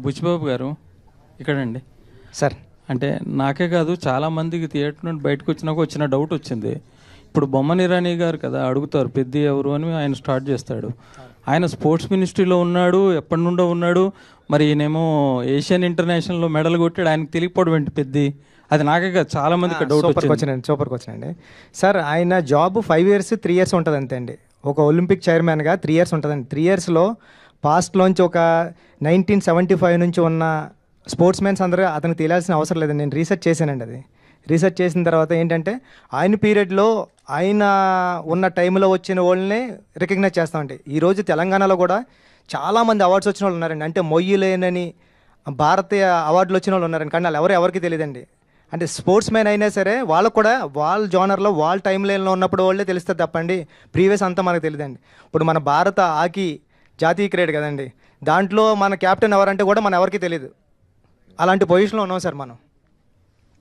బుచ్చిబాబు గారు ఇక్కడండి. సార్ అంటే నాకే కాదు, చాలామందికి థియేటర్ నుండి బయటకు వచ్చినాక వచ్చిన డౌట్ వచ్చింది. ఇప్పుడు బొమ్మన ఇరానీ గారు కదా అడుగుతారు పెద్ద ఎవరు అని, ఆయన స్టార్ట్ చేస్తాడు. ఆయన స్పోర్ట్స్ మినిస్ట్రీలో ఉన్నాడు, ఎప్పటి నుండో ఉన్నాడు. మరి ఈయనేమో ఏషియన్ ఇంటర్నేషనల్లో మెడల్ కొట్టాడు, ఆయనకు తెలియకపోవడం ఏంటి పెద్ద? అది నాకే కాదు, చాలా మందికి డౌట్ వచ్చింది. సూపర్కి వచ్చానండి. సార్ ఆయన జాబ్ 5 years 3 years ఉంటుంది అంతే అండి. ఒక ఒలింపిక్ చైర్మన్గా 3 years ఉంటుందండి. 3 yearsలో పాస్ట్లోంచి ఒక 1975 నుంచి ఉన్న స్పోర్ట్స్ మెన్స్ అందరూ అతనికి తెలియాల్సిన అవసరం లేదండి. నేను రీసెర్చ్ చేశానండి. అది రీసెర్చ్ చేసిన తర్వాత ఏంటంటే ఆయన పీరియడ్లో ఆయన ఉన్న టైంలో వచ్చిన వాళ్ళని రికగ్నైజ్ చేస్తామండి. ఈరోజు తెలంగాణలో కూడా చాలామంది అవార్డ్స్ వచ్చిన వాళ్ళు ఉన్నారండి. అంటే మొయ్యలేనని భారతీయ అవార్డులు వచ్చిన వాళ్ళు ఉన్నారండి. కానీ వాళ్ళు ఎవరికి తెలియదండి. అంటే స్పోర్ట్స్ మ్యాన్ అయినా సరే వాళ్ళకు కూడా వాళ్ళ జోనర్లో వాళ్ళ టైం లైన్లో ఉన్నప్పుడు వాళ్ళే తెలుస్తుంది తప్పండి, ప్రీవియస్ అంతా మనకు తెలియదండి. ఇప్పుడు మన భారత హాకీ జాతీయ క్రీడ కదండి, దాంట్లో మన కెప్టెన్ ఎవరంటే కూడా మన ఎవరికి తెలియదు. అలాంటి పొజిషన్లో ఉన్నాం సార్ మనం.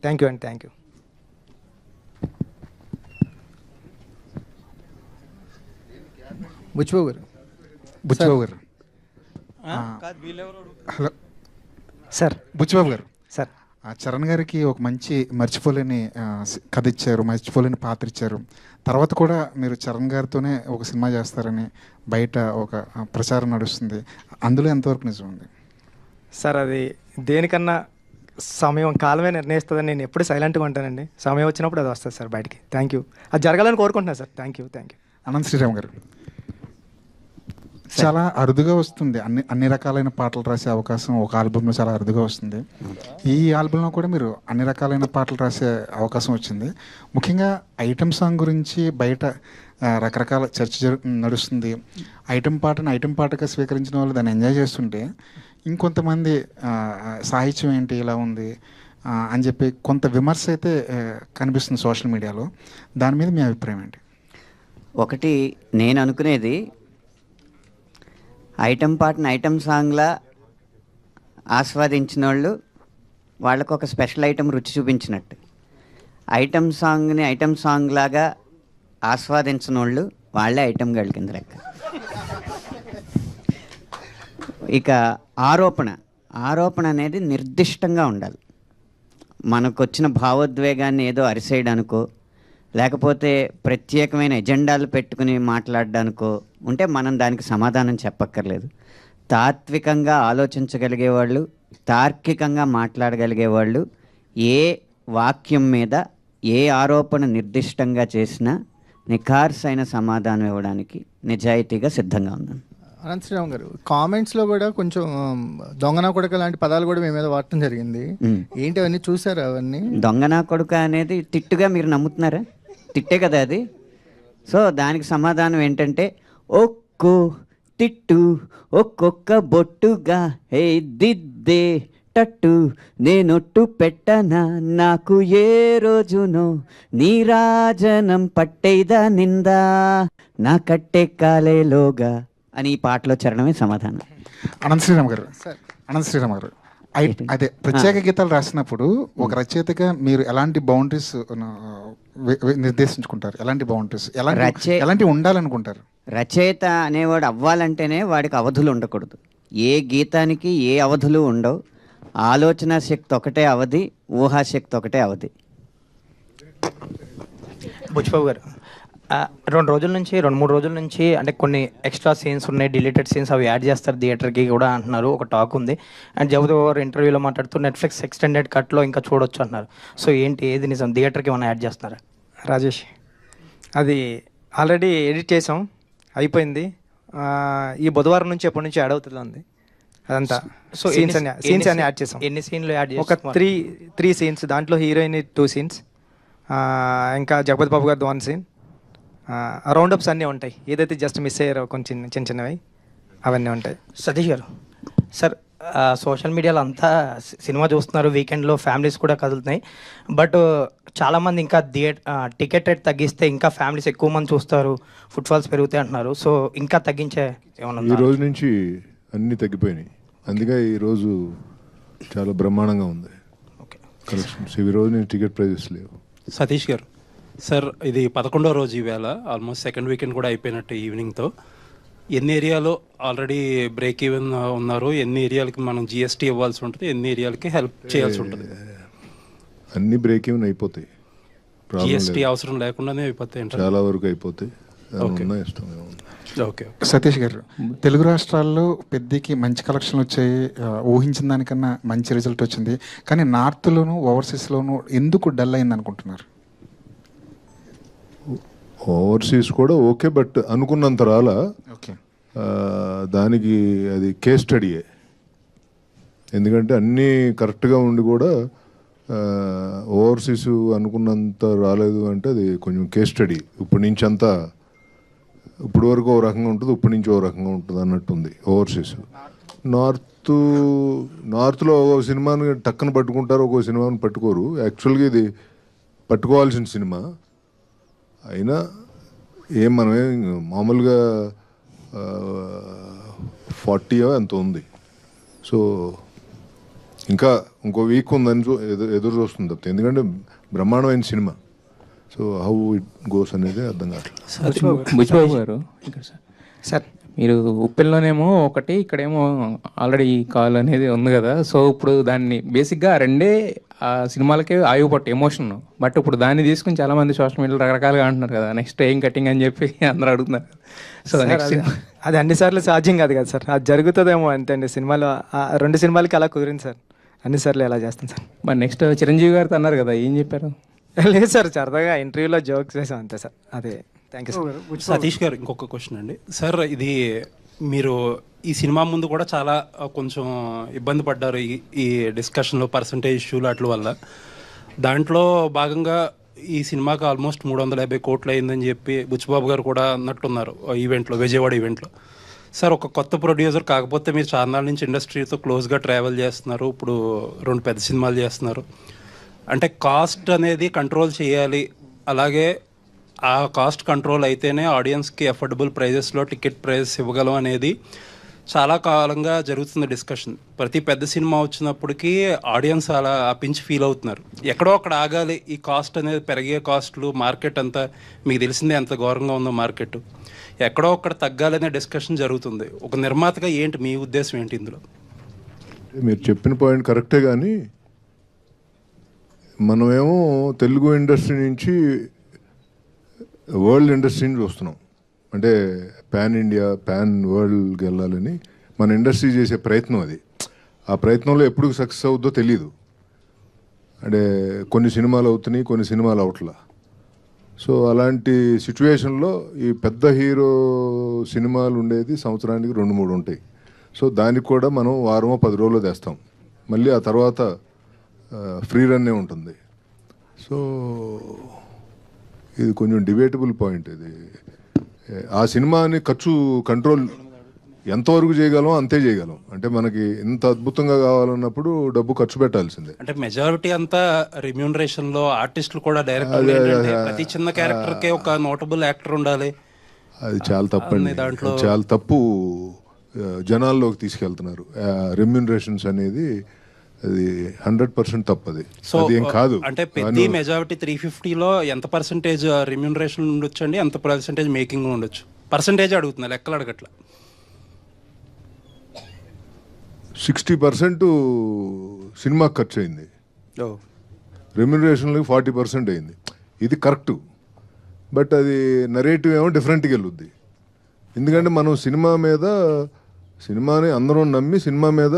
థ్యాంక్ యూ అండి. Thank you. Buchibabu garu hello sir Buchibabu garu, sir Charan గారికి ఒక మంచి మర్చిపోలేని కథ ఇచ్చారు, మర్చిపోలేని పాత్ర ఇచ్చారు. తర్వాత కూడా మీరు చరణ్ గారితోనే ఒక సినిమా చేస్తారని బయట ఒక ప్రచారం నడుస్తుంది. అందులో ఎంతవరకు నిజం ఉంది సార్? అది దేనికన్నా సమయం కాలమే నిర్ణయిస్తుందని నేను ఎప్పుడు సైలెంట్గా ఉంటానండి. సమయం వచ్చినప్పుడు అది వస్తుంది సార్ బయటికి. Thank you. అది జరగాలని కోరుకుంటున్నాను sir. Thank you. Anant Sriram garu, చాలా అరుదుగా వస్తుంది అన్ని రకాలైన పాటలు రాసే అవకాశం ఒక ఆల్బంలో చాలా అరుదుగా వస్తుంది. ఈ ఆల్బంలో కూడా మీరు అన్ని రకాలైన పాటలు రాసే అవకాశం వచ్చింది. ముఖ్యంగా ఐటమ్ సాంగ్ గురించి బయట రకరకాల చర్చ నడుస్తుంది. ఐటమ్ పాటగా స్వీకరించిన వాళ్ళు దాన్ని ఎంజాయ్ చేస్తుంటే, ఇంకొంతమంది సాహిత్యం ఏంటి ఇలా ఉంది అని చెప్పి కొంత విమర్శ అయితే కనిపిస్తుంది సోషల్ మీడియాలో. దాని మీద మీ అభిప్రాయం ఏంటి? ఒకటి నేను అనుకునేది, ఐటమ్ పాటను ఐటమ్ సాంగ్లా ఆస్వాదించిన వాళ్ళు వాళ్ళకు ఒక స్పెషల్ ఐటమ్ రుచి చూపించినట్టు, ఐటమ్ సాంగ్ని ఐటమ్ సాంగ్ లాగా ఆస్వాదించిన వాళ్ళు వాళ్ళే ఐటమ్ గర్ల్ కింద లెక్క. ఇక ఆరోపణ అనేది నిర్దిష్టంగా ఉండాలి. మనకు వచ్చిన భావోద్వేగాన్ని ఏదో అరిసేయడానికో లేకపోతే ప్రత్యేకమైన ఎజెండాలు పెట్టుకుని మాట్లాడడానికో ఉంటే మనం దానికి సమాధానం చెప్పక్కర్లేదు. తాత్వికంగా ఆలోచించగలిగేవాళ్ళు, తార్కికంగా మాట్లాడగలిగేవాళ్ళు ఏ వాక్యం మీద ఏ ఆరోపణ నిర్దిష్టంగా చేసినా నిఖార్సైన సమాధానం ఇవ్వడానికి నిజాయితీగా సిద్ధంగా ఉన్నాను. అనంత్ శ్రీరామ్ గారు, కామెంట్స్లో కూడా కొంచెం దొంగనా కొడుక లాంటి పదాలు కూడా మీ మీద వాడటం జరిగింది. ఏంటి అవన్నీ చూసారా? అవన్నీ దొంగనా కొడుక అనేది తిట్టుగా మీరు నమ్ముతున్నారా? తిట్టే కదా అది. సో దానికి సమాధానం ఏంటంటే, ఒక్కో తిట్టు ఒక్కొక్క బొట్టుగా హే దిద్దే టట్టు నేనొట్టు పెట్టనా నాకు ఏ రోజునో నీరాజనం పట్టేదా నిందా నా కట్టే కాలేలోగా అని ఈ పాటలో చరణమే సమాధానం. అనంత్ శ్రీరామ్ గారు, అదే ప్రత్యేక గీతాలు రాసినప్పుడు ఒక రచయితగా మీరు ఎలాంటి బౌండరీస్ నిర్దేశించుకుంటారు? ఎలాంటి బౌండరీస్ ఎలాంటి ఉండాలనుకుంటారు? రచయిత అనేవాడు అవ్వాలంటేనే వాడికి అవధులు ఉండకూడదు. ఏ గీతానికి ఏ అవధులు ఉండవు. ఆలోచన శక్తి ఒకటే అవధి, ఊహాశక్తి ఒకటే అవధి. బుచ్చిబాబు గారు, 2-3 రోజుల నుంచి అంటే కొన్ని ఎక్స్ట్రా సీన్స్ ఉన్నాయి, డిలీటెడ్ సీన్స్, అవి యాడ్ చేస్తారు థియేటర్కి కూడా అంటున్నారు, ఒక టాక్ ఉంది. అండ్ జగపతి గారు ఇంటర్వ్యూలో మాట్లాడుతూ నెట్ఫ్లిక్స్ ఎక్స్టెండెడ్ కట్లో ఇంకా చూడొచ్చు అంటున్నారు. సో ఏంటి, ఏది నిజం? థియేటర్కి ఏమైనా యాడ్ చేస్తున్నారా? రాజేష్, అది ఆల్రెడీ ఎడిట్ చేసాం, అయిపోయింది. ఈ బుధవారం నుంచి ఎప్పటి నుంచి యాడ్ అవుతుంది అదంతా. సో సీన్స్ అన్ని యాడ్ చేసాం. ఎన్ని సీన్లు యాడ్ చేసాం? ఒక 3 సీన్స్. దాంట్లో హీరోయిన్ 2 సీన్స్, ఇంకా జగపతి బాబు గారిది 1 సీన్. రౌండప్స్ అన్నీ ఉంటాయి. ఏదైతే జస్ట్ మిస్ అయ్యారో కొంచెం చిన్నవి అవన్నీ ఉంటాయి. సతీష్ గారు, సార్ సోషల్ మీడియాలో అంతా సినిమా చూస్తున్నారు, వీకెండ్లో ఫ్యామిలీస్ కూడా కదులుతున్నాయి. బట్ చాలామంది ఇంకా టికెట్ రేట్ తగ్గిస్తే ఇంకా ఫ్యామిలీస్ ఎక్కువ మంది చూస్తారు, ఫుట్ఫాల్స్ పెరుగుతాయి అంటున్నారు. సో ఇంకా తగ్గించే ఏమన్నా? ఈ రోజు నుంచి అన్నీ తగ్గిపోయినాయి, అందుకే ఈరోజు చాలా బ్రహ్మాండంగా ఉంది కలెక్షన్స్. ఈ రోజు నుంచి టికెట్ ప్రైజెస్ లేవు. సతీష్ గారు, సార్ ఇది 11వ రోజు ఈవేళ, ఆల్మోస్ట్ సెకండ్ వీకెండ్ కూడా అయిపోయినట్టు ఈవినింగ్తో. ఎన్ని ఏరియాలో ఆల్రెడీ బ్రేక్ ఈవెన్ ఉన్నారు, ఎన్ని ఏరియాలకి మనం జిఎస్టీ ఇవ్వాల్సి ఉంటుంది, ఎన్ని ఏరియాలకి హెల్ప్ చేయాల్సి ఉంటుంది? అన్ని బ్రేక్ ఈవెన్ అయిపోతాయి, జిఎస్టీ అవసరం లేకుండానే అయిపోతాయి అంటారు. చాలా వరకు అయిపోతాయి. ఏమన్నా ఇష్టం ఏమన్నా. ఓకే. సతీష్ గారు, తెలుగు రాష్ట్రాల్లో పెద్దకి మంచి కలెక్షన్లు వచ్చాయి, ఊహించిన దానికన్నా మంచి రిజల్ట్ వచ్చింది. కానీ నార్త్లోను ఓవర్సీస్లోను ఎందుకు డల్ అయింది అనుకుంటున్నారు? ఓవర్సీస్ కూడా ఓకే, బట్ అనుకున్నంత రాలా. ఓకే. దానికి అది కేస్ స్టడీయే. ఎందుకంటే అన్నీ కరెక్ట్గా ఉండి కూడా ఓవర్సీస్ అనుకున్నంత రాలేదు అంటే అది కొంచెం కేస్ స్టడీ. ఇప్పటి నుంచి అంతా ఇప్పుడు వరకు ఓ రకంగా ఉంటుంది, ఇప్పటి నుంచి ఓ రకంగా ఉంటుంది అన్నట్టుంది ఓవర్సీస్. నార్త్లో ఒక సినిమాని టక్కన పట్టుకుంటారు, ఒక్కో సినిమాని పట్టుకోరు. యాక్చువల్గా ఇది పట్టుకోవాల్సిన సినిమా అయినా మనమే మామూలుగా 40 ఎంత ఉంది. సో ఇంకా ఇంకో వీక్ ఉందని ఎదురు చూస్తుంది తప్పితే, ఎందుకంటే బ్రహ్మాండమైన cinema. So how it goes అనేది అర్థం కావట్లేదు. బుచ్చిబాబు గారు ఇక్కడ సార్, మీరు ఉప్పెన్లోనేమో ఒకటి, ఇక్కడేమో ఆల్రెడీ కాల్ అనేది ఉంది కదా. సో ఇప్పుడు దాన్ని బేసిక్గా రెండే ఆ సినిమాలకే ఆయువుపట్టు ఎమోషన్. బట్ ఇప్పుడు దాన్ని తీసుకుని చాలామంది సోషల్ మీడియాలో రకరకాలుగా అంటున్నారు కదా, నెక్స్ట్ ఏం కటింగ్ అని చెప్పి అందరూ అడుగుతున్నారు. సో నెక్స్ట్ అది అన్నిసార్లు సాధ్యం కాదు కదా సార్, అది జరుగుతుందేమో అంతే అండి. సినిమాలో 2 సినిమాలకి అలా కుదిరింది సార్, అన్నిసార్లు ఎలా చేస్తాం సార్. మరి నెక్స్ట్ చిరంజీవి గారితో అన్నారు కదా, ఏం చెప్పారు? లేదు సార్, సరదాగా ఇంటర్వ్యూలో జోక్స్ చేసాం అంతే సార్. అదే, థ్యాంక్ యూ సార్. సతీష్ గారు, ఇంకొక క్వశ్చన్ అండి సార్. ఇది మీరు ఈ సినిమా ముందు కూడా చాలా కొంచెం ఇబ్బంది పడ్డారు ఈ డిస్కషన్లో, పర్సంటేజ్ ఇష్యూలు అట్ల వల్ల. దాంట్లో భాగంగా ఈ సినిమాకి ఆల్మోస్ట్ 350 కోట్లు అయిందని చెప్పి బుచ్చిబాబు గారు కూడా అన్నట్టున్నారు ఈవెంట్లో, విజయవాడ ఈవెంట్లో. సార్, ఒక కొత్త ప్రొడ్యూసర్ కాకపోతే మీరు చార్నాల నుంచి ఇండస్ట్రీతో క్లోజ్గా ట్రావెల్ చేస్తున్నారు, ఇప్పుడు 2 పెద్ద సినిమాలు చేస్తున్నారు. అంటే కాస్ట్ అనేది కంట్రోల్ చేయాలి, అలాగే ఆ కాస్ట్ కంట్రోల్ అయితేనే ఆడియన్స్కి అఫోర్డబుల్ ప్రైజెస్లో టికెట్ ప్రైజెస్ ఇవ్వగలం అనేది చాలా కాలంగా జరుగుతున్న డిస్కషన్. ప్రతి పెద్ద సినిమా వచ్చినప్పటికీ ఆడియన్స్ అలా పించి ఫీల్ అవుతున్నారు. ఎక్కడో అక్కడ ఆగాలి, ఈ కాస్ట్ అనేది పెరిగే కాస్ట్లు, మార్కెట్ అంతా మీకు తెలిసిందే ఎంత ఘోరంగా ఉందో మార్కెట్, ఎక్కడో అక్కడ తగ్గాలనే డిస్కషన్ జరుగుతుంది. ఒక నిర్మాతగా ఏంటి మీ ఉద్దేశం ఏంటి ఇందులో? మీరు చెప్పిన పాయింట్ కరెక్టే, కానీ మనమేమో తెలుగు ఇండస్ట్రీ నుంచి వరల్డ్ ఇండస్ట్రీని చూస్తున్నాం. అంటే పాన్ ఇండియా, పాన్ వరల్డ్కి వెళ్ళాలని మన ఇండస్ట్రీ చేసే ప్రయత్నం అది. ఆ ప్రయత్నంలో ఎప్పుడు సక్సెస్ అవుద్దో తెలియదు. అంటే కొన్ని సినిమాలు అవుతున్నాయి, కొన్ని సినిమాలు అవట్లా. సో అలాంటి సిచ్యువేషన్లో ఈ పెద్ద హీరో సినిమాలు ఉండేది సంవత్సరానికి 2-3 ఉంటాయి. సో దానికి కూడా మనం వారమో 10 రోజులు తెస్తాం, మళ్ళీ ఆ తర్వాత ఫ్రీ రన్నే ఉంటుంది. సో ఇది కొంచెం డిబేటబుల్ పాయింట్. ఇది ఆ సినిమాని ఖర్చు కంట్రోల్ ఎంతవరకు చేయగలం అంతే చేయగలం. అంటే మనకి ఇంత అద్భుతంగా కావాలన్నప్పుడు డబ్బు ఖర్చు పెట్టాల్సిందే. అంటే మెజారిటీ అంతా రెమ్యూనరేషన్లో, ఆర్టిస్టులు కూడా డైరెక్టర్ ప్రతి చిన్న క్యారెక్టర్కే ఒక నోటబుల్ యాక్టర్ ఉండాలి. అది చాలా తప్పండి, దాంట్లో చాలా తప్పు జనాల్లోకి తీసుకెళ్తున్నారు. రెమ్యూనరేషన్స్ అనేది అది 100% తప్పది. సో అదేం కాదు. అంటే పెద్ద మెజారిటీ 350లో ఎంత పర్సెంటేజ్ రెమ్యూనరేషన్ ఉండొచ్చు అండి, ఎంత పర్సెంటేజ్ మేకింగ్ ఉండొచ్చు? పర్సెంటేజ్ అడుగుతున్నా, లెక్కలు అడగట్ల. 60% సినిమా ఖర్చు అయింది, రెమ్యూనరేషన్లో 40% అయింది. ఇది కరెక్టు, బట్ అది నరేటివ్ ఏమో డిఫరెంట్గా వెళ్ళుద్ది. ఎందుకంటే మనం సినిమాని అందరం నమ్మి సినిమా మీద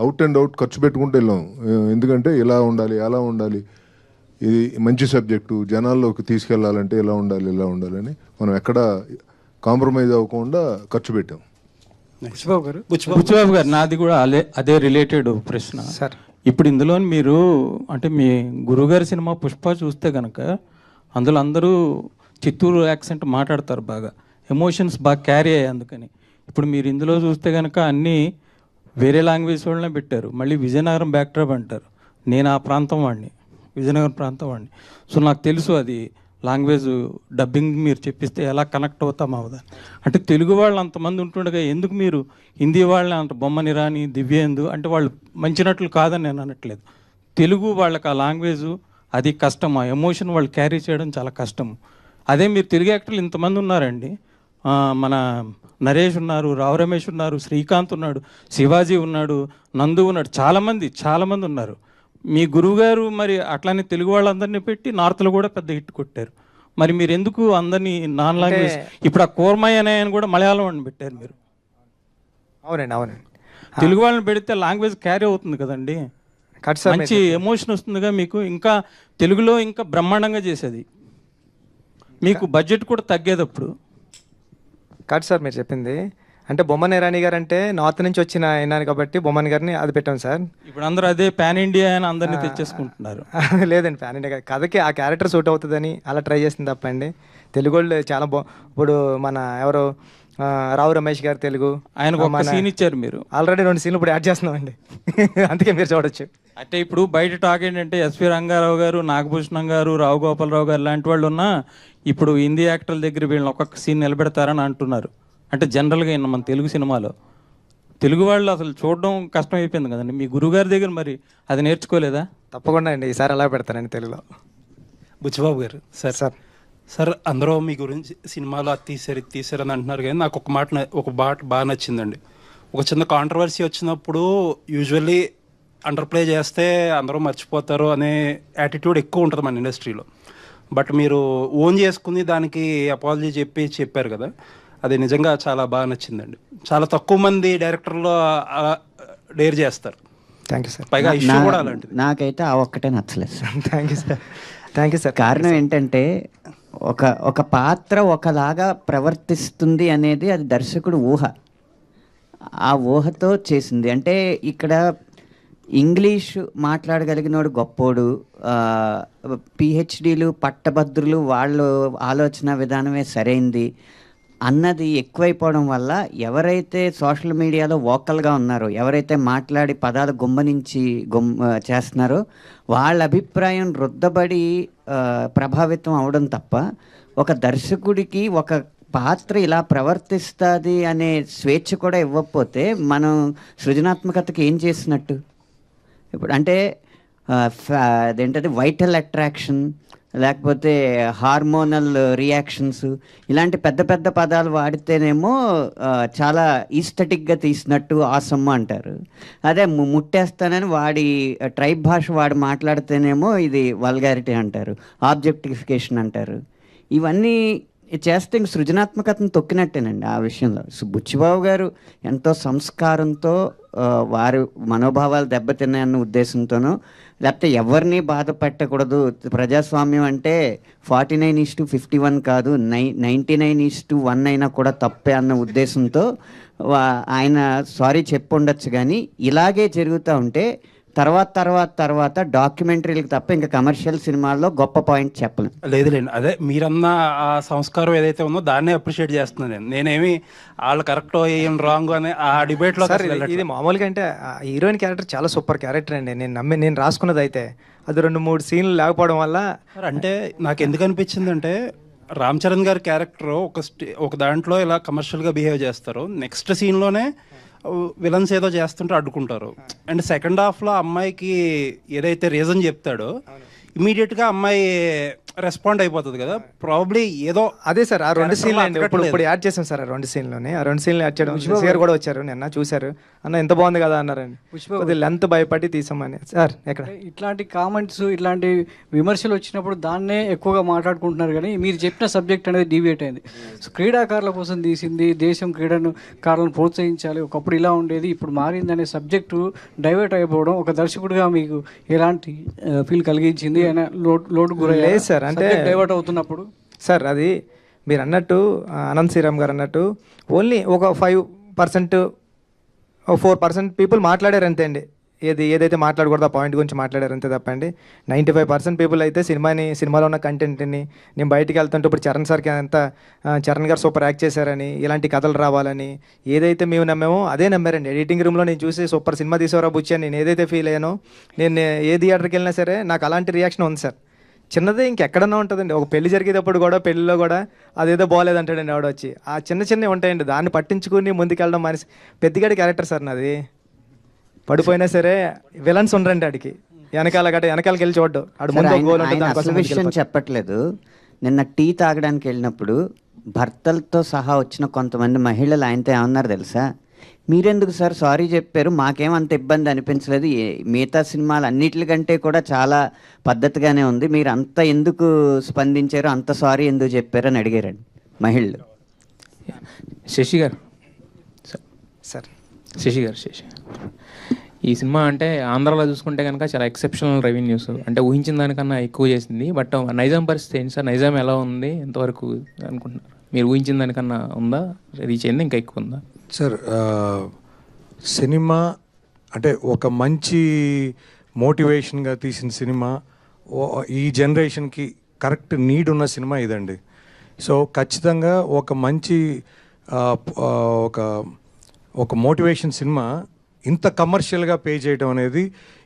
అవుట్ అండ్ అవుట్ ఖర్చు పెట్టుకుంటూ వెళ్ళాం. ఎందుకంటే ఇలా ఉండాలి, అలా ఉండాలి, ఇది మంచి సబ్జెక్టు, జనాల్లోకి తీసుకెళ్లాలంటే ఇలా ఉండాలి, ఇలా ఉండాలని మనం ఎక్కడ కాంప్రమైజ్ అవ్వకుండా ఖర్చు పెట్టాం. బుచ్చిబాబు గారు, నాది కూడా అదే రిలేటెడ్ ప్రశ్న సార్. ఇప్పుడు ఇందులో మీరు అంటే మీ గురుగారి సినిమా పుష్ప చూస్తే కనుక అందులో అందరూ చిత్తూరు యాక్సెంట్ మాట్లాడతారు, బాగా ఎమోషన్స్ బాగా క్యారీ అయ్యాయి. అందుకని ఇప్పుడు మీరు ఇందులో చూస్తే కనుక అన్నీ వేరే లాంగ్వేజ్ వాళ్ళనే పెట్టారు. మళ్ళీ విజయనగరం బ్యాక్డ్రాప్ అంటారు. నేను ఆ ప్రాంతం వాడిని, విజయనగరం ప్రాంతం వాడిని. సో నాకు తెలుసు అది లాంగ్వేజ్ డబ్బింగ్ మీరు చెప్పిస్తే ఎలా కనెక్ట్ అవుతాం అవదా. అంటే తెలుగు వాళ్ళు అంతమంది ఉంటుండగా ఎందుకు మీరు హిందీ వాళ్ళని అంత బొమ్మని రాని దివ్యేందు అంటే వాళ్ళు మంచి నటులు కాదని నేను అనట్లేదు. తెలుగు వాళ్ళకి ఆ లాంగ్వేజ్ అది కష్టం, ఆ ఎమోషన్ వాళ్ళు క్యారీ చేయడం చాలా కష్టం. అదే మీరు తెలుగు యాక్టర్లు ఇంతమంది ఉన్నారండి, మన నరేష్ ఉన్నారు, రావు రమేష్ ఉన్నారు, శ్రీకాంత్ ఉన్నాడు, శివాజీ ఉన్నాడు, నందు ఉన్నాడు, చాలామంది ఉన్నారు. మీ గురువుగారు మరి అట్లానే తెలుగు వాళ్ళందరినీ పెట్టి నార్త్లో కూడా పెద్ద హిట్ కొట్టారు. మరి మీరు ఎందుకు అందరినీ నాన్ లాంగ్వేజ్, ఇప్పుడు ఆ కోర్మయ్య అనే ఆయన కూడా మలయాళం వాడిని పెట్టారు మీరు. అవునండి. తెలుగు వాళ్ళని పెడితే లాంగ్వేజ్ క్యారీ అవుతుంది కదండి, మంచి ఎమోషన్ వస్తుందిగా మీకు. ఇంకా తెలుగులో ఇంకా బ్రహ్మాండంగా చేసేది, మీకు బడ్జెట్ కూడా తగ్గేది అప్పుడు. కాదు సార్ మీరు చెప్పింది. అంటే బొమ్మన్ ఇరానీ గారు అంటే నార్త్ నుంచి వచ్చిన అయినారు కాబట్టి బొమ్మన్ గారిని అది పెట్టాం సార్. ఇప్పుడు అందరూ అదే పాన్ ఇండియా అని అందరినీ తెచ్చేసుకుంటున్నారు. లేదండి, పాన్ ఇండియా కథకి ఆ క్యారెక్టర్ సూట్ అవుతుందని అలా ట్రై చేసింది తప్పండి. తెలుగు వాళ్ళు చాలా ఇప్పుడు మన ఎవరు రావు రమేష్ గారు తెలుగు, ఆయనకు ఒక సీన్ ఇచ్చారు మీరు. ఆల్రెడీ 2 సీన్లు ఇప్పుడు యాడ్ చేస్తున్నామండి. అందుకే మీరు చూడొచ్చు. అంటే ఇప్పుడు బయట టాక్ ఏంటంటే ఎస్వి రంగారావు గారు, నాగభూషణం గారు, రావు గోపాలరావు గారు లాంటి వాళ్ళు ఉన్నా ఇప్పుడు హిందీ యాక్టర్ల దగ్గర వీళ్ళని ఒక్కొక్క సీన్ నిలబెడతారని అంటున్నారు. అంటే జనరల్గా మన తెలుగు సినిమాలో తెలుగు వాళ్ళు అసలు చూడడం కష్టం అయిపోయింది కదండి. మీ గురువుగారి దగ్గర మరి అది నేర్చుకోలేదా? తప్పకుండా అండి, ఈసారి అలా పెడతానండి తెలుగులో. బుచ్చిబాబు గారు సార్ అందరూ మీ గురించి సినిమాలో అది తీసారు అని అంటున్నారు, కానీ నాకు ఒక మాట బాగా నచ్చిందండి. ఒక చిన్న కాంట్రవర్సీ వచ్చినప్పుడు యూజువల్లీ అండర్ ప్లే చేస్తే అందరూ మర్చిపోతారు అనే యాటిట్యూడ్ ఎక్కువ ఉంటుంది మన ఇండస్ట్రీలో. బట్ మీరు ఓన్ చేసుకుని దానికి అపాలజీ చెప్పారు కదా, అది నిజంగా చాలా బాగా నచ్చిందండి. చాలా తక్కువ మంది డైరెక్టర్లు అలా డేర్ చేస్తారు. Thank you sir. పైగా ఇష్యూ కూడా అలాంటిది. నాకైతే ఆ ఒక్కటే నచ్చలేదు సార్. Thank you sir. కారణం ఏంటంటే ఒక పాత్ర ఒకలాగా ప్రవర్తిస్తుంది అనేది అది దర్శకుడు ఊహ, ఆ ఊహతో చేసింది. అంటే ఇక్కడ ఇంగ్లీషు మాట్లాడగలిగినోడు గొప్పోడు, పిహెచ్డీలు పట్టభద్రులు వాళ్ళు ఆలోచన విధానమే సరైంది అన్నది ఎక్కువైపోవడం వల్ల ఎవరైతే సోషల్ మీడియాలో వోకల్గా ఉన్నారో, ఎవరైతే మాట్లాడి పదాలు గుమ్మనించి చేస్తున్నారో వాళ్ళ అభిప్రాయం రుద్దబడి ప్రభావితం అవడం తప్ప ఒక దర్శకుడికి ఒక పాత్ర ఇలా ప్రవర్తిస్తుంది అనే స్వేచ్ఛ కూడా ఇవ్వకపోతే మనం సృజనాత్మకతకి ఏం చేసినట్టు? ఇప్పుడు అంటే అదేంటది వైటల్ అట్రాక్షన్ లేకపోతే హార్మోనల్ రియాక్షన్స్ ఇలాంటి పెద్ద పెద్ద పదాలు వాడితేనేమో చాలా ఈస్థెటిక్గా తీసినట్టు ఆసమ్మ అంటారు. అదే ముట్టేస్తానని వాడి ట్రైబ్ భాష వాడి మాట్లాడితేనేమో ఇది వల్గారిటీ అంటారు, ఆబ్జెక్టిఫికేషన్ అంటారు. ఇవన్నీ చేస్తే ఇంక సృజనాత్మకతను తొక్కినట్టేనండి ఆ విషయంలో. బుచ్చిబాబు గారు ఎంతో సంస్కారంతో వారి మనోభావాలు దెబ్బతిన్నాయన్న ఉద్దేశంతోనో, లేకపోతే ఎవరిని బాధ పెట్టకూడదు, ప్రజాస్వామ్యం అంటే 49:51 కాదు 99:1 అయినా కూడా తప్పే అన్న ఉద్దేశంతో ఆయన సారీ చెప్పి ఉండొచ్చు. కానీ ఇలాగే జరుగుతూ ఉంటే తర్వాత డాక్యుమెంటరీలకు తప్ప ఇంకా కమర్షియల్ సినిమాల్లో గొప్ప పాయింట్ చెప్పలేం. లేదులేండి, అదే మీరన్న ఆ సంస్కారం ఏదైతే ఉందో దాన్నే అప్రిషియేట్ చేస్తున్నాను. నేనేమి వాళ్ళు కరెక్ట్ ఏం రాంగ్ అనే ఆ డిబేట్లో ఇది మామూలుగా అంటే హీరోయిన్ క్యారెక్టర్ చాలా సూపర్ క్యారెక్టర్ అండి. నేను రాసుకున్నది అయితే అది 2-3 సీన్లు లేకపోవడం వల్ల. అంటే నాకు ఎందుకు అనిపించింది అంటే రామ్ చరణ్ గారి క్యారెక్టర్ ఒక దాంట్లో ఇలా కమర్షియల్గా బిహేవ్ చేస్తారు, నెక్స్ట్ సీన్లోనే విలన్స్ ఏదో చేస్తుంటే అడ్డుకుంటారు. అండ్ సెకండ్ హాఫ్లో అమ్మాయికి ఏదైతే రీజన్ చెప్తాడో ఇమీడియట్గా అమ్మాయి రెస్పాండ్ అయిపోతుంది కదా, ప్రాబ్లీ ఏదో. అదే సార్ ఆ 2 సీన్లు అండి ఇప్పుడు యాడ్ చేసాం సార్. ఆ 2 సీన్లోనే ఆ 2 సీన్లు యాడ్ చేయడం. గారు కూడా వచ్చారు నిన్న, చూశారు, అన్న ఎంత బాగుంది కదా అన్నారండి. కొద్ది లెంత్ భయపడి తీసామని సార్. ఎక్కడ ఇట్లాంటి కామెంట్స్ ఇట్లాంటి విమర్శలు వచ్చినప్పుడు దాన్నే ఎక్కువగా మాట్లాడుకుంటున్నారు, కానీ మీరు చెప్పిన సబ్జెక్ట్ అనేది డీవియేట్ అయింది. సో క్రీడాకారుల కోసం తీసింది, దేశం క్రీడాకారులను ప్రోత్సహించాలి, ఒకప్పుడు ఇలా ఉండేది ఇప్పుడు మారింది అనే సబ్జెక్టు డైవర్ట్ అయిపోవడం ఒక దర్శకుడిగా మీకు ఎలాంటి ఫీల్ కలిగించింది? లోటు గురయ్యారు సార్ అంటే డైవర్ట్ అవుతున్నప్పుడు? సార్ అది మీరు అన్నట్టు అనంత్ శ్రీరామ్ గారు అన్నట్టు ఓన్లీ ఒక 5% 4% పీపుల్ మాట్లాడారు అంతే అండి. ఏదైతే మాట్లాడకూడదు ఆ పాయింట్ గురించి మాట్లాడారు అంతే తప్పండి. 95% పీపుల్ అయితే సినిమాలో ఉన్న కంటెంట్ని నేను బయటికి వెళ్తుంటే ఇప్పుడు చరణ్ గారు సూపర్ యాక్ట్ చేశారని, ఇలాంటి కథలు రావాలని ఏదైతే మేము నమ్మామో అదే నమ్మారండి. ఎడిటింగ్ రూమ్లో నేను చూసి సూపర్ సినిమా తీసేవరా బుచ్చి అని నేను ఏదైతే ఫీల్ అయ్యానో, నేను ఏ థియేటర్కి వెళ్ళినా సరే నాకు అలాంటి రియాక్షన్ ఉంది సార్. చిన్నదే ఇంకెక్కడన్నా ఉంటుందండి. ఒక పెళ్లి జరిగేటప్పుడు కూడా పెళ్లిలో కూడా అదేదో బాగోలేదంటాడండి ఆవిడ వచ్చి. ఆ చిన్నవి ఉంటాయండి, దాన్ని పట్టించుకుని ముందుకెళ్ళడం మనిషి పెద్దగాడి క్యారెక్టర్ సార్ నాది. పడిపోయినా సరే విలన్స్ ఉండరండి ఆడికి, వెనకాలకి వెళ్ళి చూడ్డు. విషయం చెప్పట్లేదు. నిన్న టీ తాగడానికి వెళ్ళినప్పుడు భర్తలతో సహా వచ్చిన కొంతమంది మహిళలు ఆయనతో ఏమన్నారు తెలుసా, మీరెందుకు సార్ సారీ చెప్పారు, మాకేమంత ఇబ్బంది అనిపించలేదు, మిగతా సినిమాలు అన్నిటికంటే కూడా చాలా పద్ధతిగానే ఉంది, మీరు అంత ఎందుకు స్పందించారు, అంత సారీ ఎందుకు చెప్పారు అని అడిగారండి మహిళలు. శశి గారు సార్ శశి ఈ సినిమా అంటే ఆంధ్రాలో చూసుకుంటే కనుక చాలా ఎక్సెప్షనల్ రెవెన్యూస్, అంటే ఊహించిన దానికన్నా ఎక్కువ చేసింది. బట్ నైజాం పరిస్థితి ఏంటి సార్, నైజాం ఎలా ఉంది, ఎంతవరకు అనుకుంటున్నారు? మీరు ఊహించిన దానికన్నా ఉందా, రీచ్ అయింది, ఇంకా ఎక్కువ ఉందా? సార్ సినిమా అంటే ఒక మంచి మోటివేషన్గా తీసిన సినిమా, ఈ జనరేషన్కి కరెక్ట్ నీడ్ ఉన్న సినిమా ఇదండి. సో ఖచ్చితంగా ఒక మంచి ఒక మోటివేషన్ సినిమా ఇంత కమర్షియల్గా పే చేయడం అనేది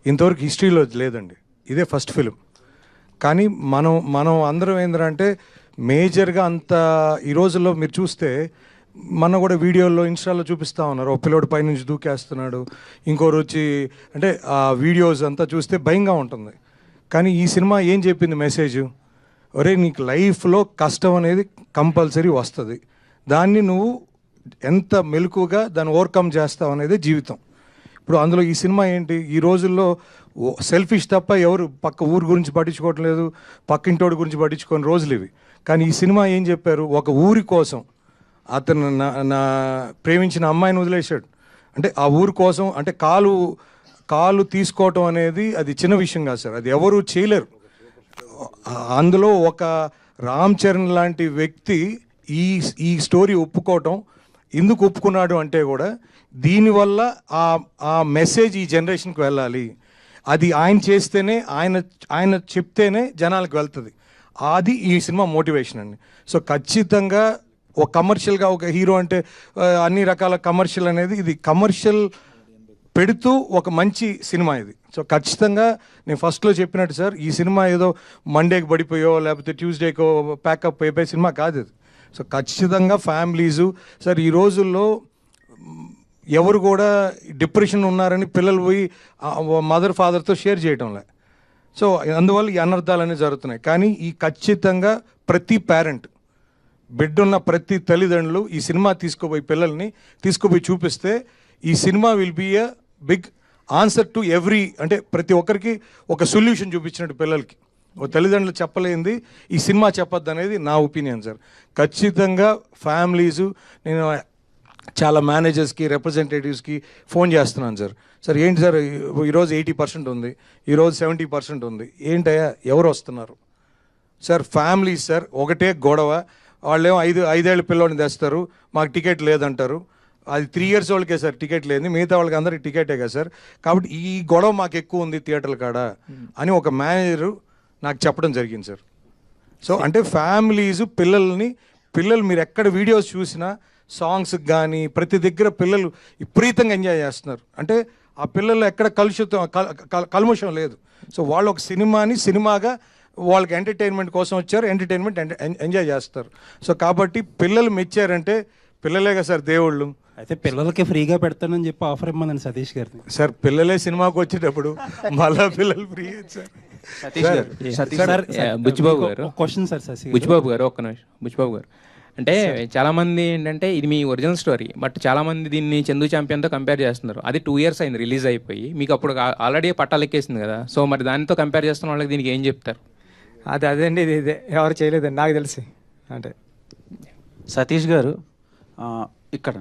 ఇంతవరకు హిస్టరీలో లేదండి. ఇదే ఫస్ట్ ఫిలిం. కానీ మనం అందరం ఏంటంటే మేజర్గా అంత ఈ రోజుల్లో మీరు చూస్తే మన కూడా వీడియోల్లో ఇన్స్టాలో చూపిస్తూ ఉన్నారు, ఒక పిల్లోడు పైనుంచి దూకేస్తున్నాడు, ఇంకోరు వచ్చి, అంటే ఆ వీడియోస్ అంతా చూస్తే భయంగా ఉంటుంది. కానీ ఈ సినిమా ఏం చెప్పింది మెసేజ్, ఒరే నీకు లైఫ్లో కష్టం అనేది కంపల్సరీ వస్తుంది, దాన్ని నువ్వు ఎంత మెలకుగా దాన్ని ఓవర్కమ్ చేస్తావు అనేది జీవితం. ఇప్పుడు అందులో ఈ సినిమా ఏంటి, ఈ రోజుల్లో సెల్ఫిష్ తప్ప ఎవరు పక్క ఊరు గురించి పట్టించుకోవటం లేదు, పక్కింటోడి గురించి పట్టించుకోని రోజులు ఇవి. కానీ ఈ సినిమా ఏం చెప్పారు, ఒక ఊరి కోసం అతను నా ప్రేమించిన అమ్మాయిని వదిలేశాడు, అంటే ఆ ఊరి కోసం, అంటే కాలు తీసుకోవటం అనేది అది చిన్న విషయం కాదు సార్, అది ఎవరు చేయలేరు. అందులో ఒక రామ్ చరణ్ లాంటి వ్యక్తి ఈ స్టోరీ ఒప్పుకోవటం, ఎందుకు ఒప్పుకున్నాడు అంటే కూడా దీనివల్ల ఆ మెసేజ్ ఈ జనరేషన్కి వెళ్ళాలి, అది ఆయన చేస్తేనే, ఆయన చెప్తేనే జనాలకు వెళ్తుంది, అది ఈ సినిమా మోటివేషన్ అండి. సో ఖచ్చితంగా ఒక కమర్షియల్గా ఒక హీరో అంటే అన్ని రకాల కమర్షియల్ అనేది, ఇది కమర్షియల్ పెడుతూ ఒక మంచి సినిమా ఇది. సో ఖచ్చితంగా నేను ఫస్ట్లో చెప్పినట్టు సార్, ఈ సినిమా ఏదో మండేకి పడిపోయో లేకపోతే ట్యూస్డేకో ప్యాకప్ అయిపోయే సినిమా కాదు ఇది. సో ఖచ్చితంగా ఫ్యామిలీసు సార్, ఈ రోజుల్లో ఎవరు కూడా డిప్రెషన్ ఉన్నారని పిల్లలు పోయి మదర్ ఫాదర్తో షేర్ చేయటంలే. సో అందువల్ల ఈ అనర్థాలు అనేవి జరుగుతున్నాయి. కానీ ఈ ఖచ్చితంగా ప్రతి పేరెంట్, బిడ్డున్న ప్రతి తల్లిదండ్రులు ఈ సినిమా పిల్లల్ని తీసుకుపోయి చూపిస్తే ఈ cinema will be a big answer to every, అంటే ప్రతి ఒక్కరికి ఒక సొల్యూషన్ చూపించినట్టు పిల్లలకి. ఓ తల్లిదండ్రులు చెప్పలేంది ఈ సినిమా చెప్పొద్దు అనేది నా ఒపీనియన్ సార్. ఖచ్చితంగా ఫ్యామిలీసు, నేను చాలా మేనేజర్స్కి రిప్రజెంటేటివ్స్కి ఫోన్ చేస్తున్నాను సార్, సార్ ఏంటి సార్ ఈరోజు 80% ఉంది, ఈరోజు 70% ఉంది, ఏంటయ్యా ఎవరు వస్తున్నారు సార్? ఫ్యామిలీస్ సార్, ఒకటే గొడవ, వాళ్ళేమో 5 పిల్లోడిని తెస్తారు, మాకు టికెట్ లేదంటారు, అది 3 years వాళ్ళకే సార్ టికెట్ లేదు, మిగతా వాళ్ళకి అందరికి టికెటే కదా సార్, కాబట్టి ఈ గొడవ మాకు ఎక్కువ ఉంది థియేటర్ల కాడ అని ఒక మేనేజరు నాకు చెప్పడం జరిగింది సార్. సో అంటే పిల్లలు మీరు ఎక్కడ వీడియోస్ చూసినా సాంగ్స్కి కానీ ప్రతి దగ్గర పిల్లలు విపరీతంగా ఎంజాయ్ చేస్తున్నారు, అంటే ఆ పిల్లలు ఎక్కడ కల్ముషం లేదు. సో వాళ్ళు ఒక సినిమాగా వాళ్ళకి ఎంటర్టైన్మెంట్ కోసం వచ్చారు, ఎంటర్టైన్మెంట్ ఎంజాయ్ చేస్తారు. సో కాబట్టి పిల్లలు మెచ్చారంటే పిల్లలేగా సార్ దేవుళ్ళు. అయితే పిల్లలకి ఫ్రీగా పెడతానని చెప్పి ఆఫర్ ఇవ్వమండి సతీష్ గారిని. సార్ పిల్లలే సినిమాకి వచ్చేటప్పుడు మళ్ళా పిల్లలు ఫ్రీ సార్. బుచ్చిబాబు గారు క్వశ్చన్ సార్, బుచ్చిబాబు గారు ఒక్క నిమిషం. బుచ్చిబాబు గారు, అంటే చాలామంది ఏంటంటే ఇది మీ ఒరిజినల్ స్టోరీ, బట్ చాలామంది దీన్ని చందు ఛాంపియన్తో కంపేర్ చేస్తున్నారు. అది 2 years అయింది రిలీజ్ అయిపోయి, మీకు అప్పుడు ఆల్రెడీ పట్టాలు ఎక్కేసింది కదా, సో మరి దానితో కంపేర్ చేస్తున్న వాళ్ళకి దీనికి ఏం చెప్తారు? అదండి, ఇదే ఎవరు చేయలేదండి నాకు తెలిసి. అంటే సతీష్ గారు ఇక్కడ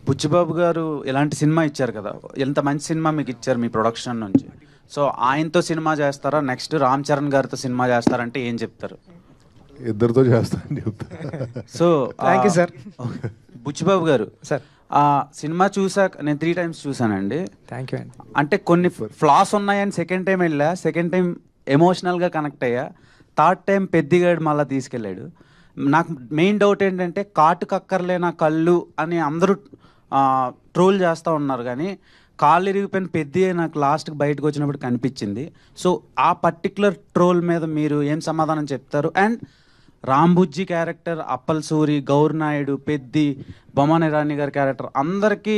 బుచ్చిబాబు గారు ఇలాంటి సినిమా ఇచ్చారు కదా, ఎంత మంచి సినిమా మీకు ఇచ్చారు మీ ప్రొడక్షన్ నుంచి, సో ఆయనతో సినిమా చేస్తారా, నెక్స్ట్ రామ్ చరణ్ గారితో సినిమా చేస్తారంటే ఏం చెప్తారు? ఇద్దరితో చేస్తాను చెప్తా. So thank you sir. Buchibabu garu sir, ఆ సినిమా చూసాక నేను 3 times చూసానండి. థ్యాంక్ యూ అండి. అంటే కొన్ని ఫ్లాస్ ఉన్నాయని సెకండ్ టైం వెళ్ళా, సెకండ్ టైం ఎమోషనల్గా కనెక్ట్ అయ్యా, థర్డ్ టైం పెద్దిగాడు మళ్ళీ తీసుకెళ్ళాడు. నాకు మెయిన్ డౌట్ ఏంటంటే కాటు కక్కర్లేనా కళ్ళు అని అందరూ ట్రోల్ చేస్తూ ఉన్నారు, కానీ కాళ్ళు ఇరిగిపోయిన పెద్ద నాకు లాస్ట్కి బయటకు వచ్చినప్పుడు కనిపించింది. సో ఆ పర్టికులర్ ట్రోల్ మీద మీరు ఏం సమాధానం చెప్తారు? అండ్ రాంబుజ్జి క్యారెక్టర్, అప్పల్ సూరి, గౌర్ నాయుడు, పెద్ది, బొమ్మన ఇరానీ గారి క్యారెక్టర్, అందరికీ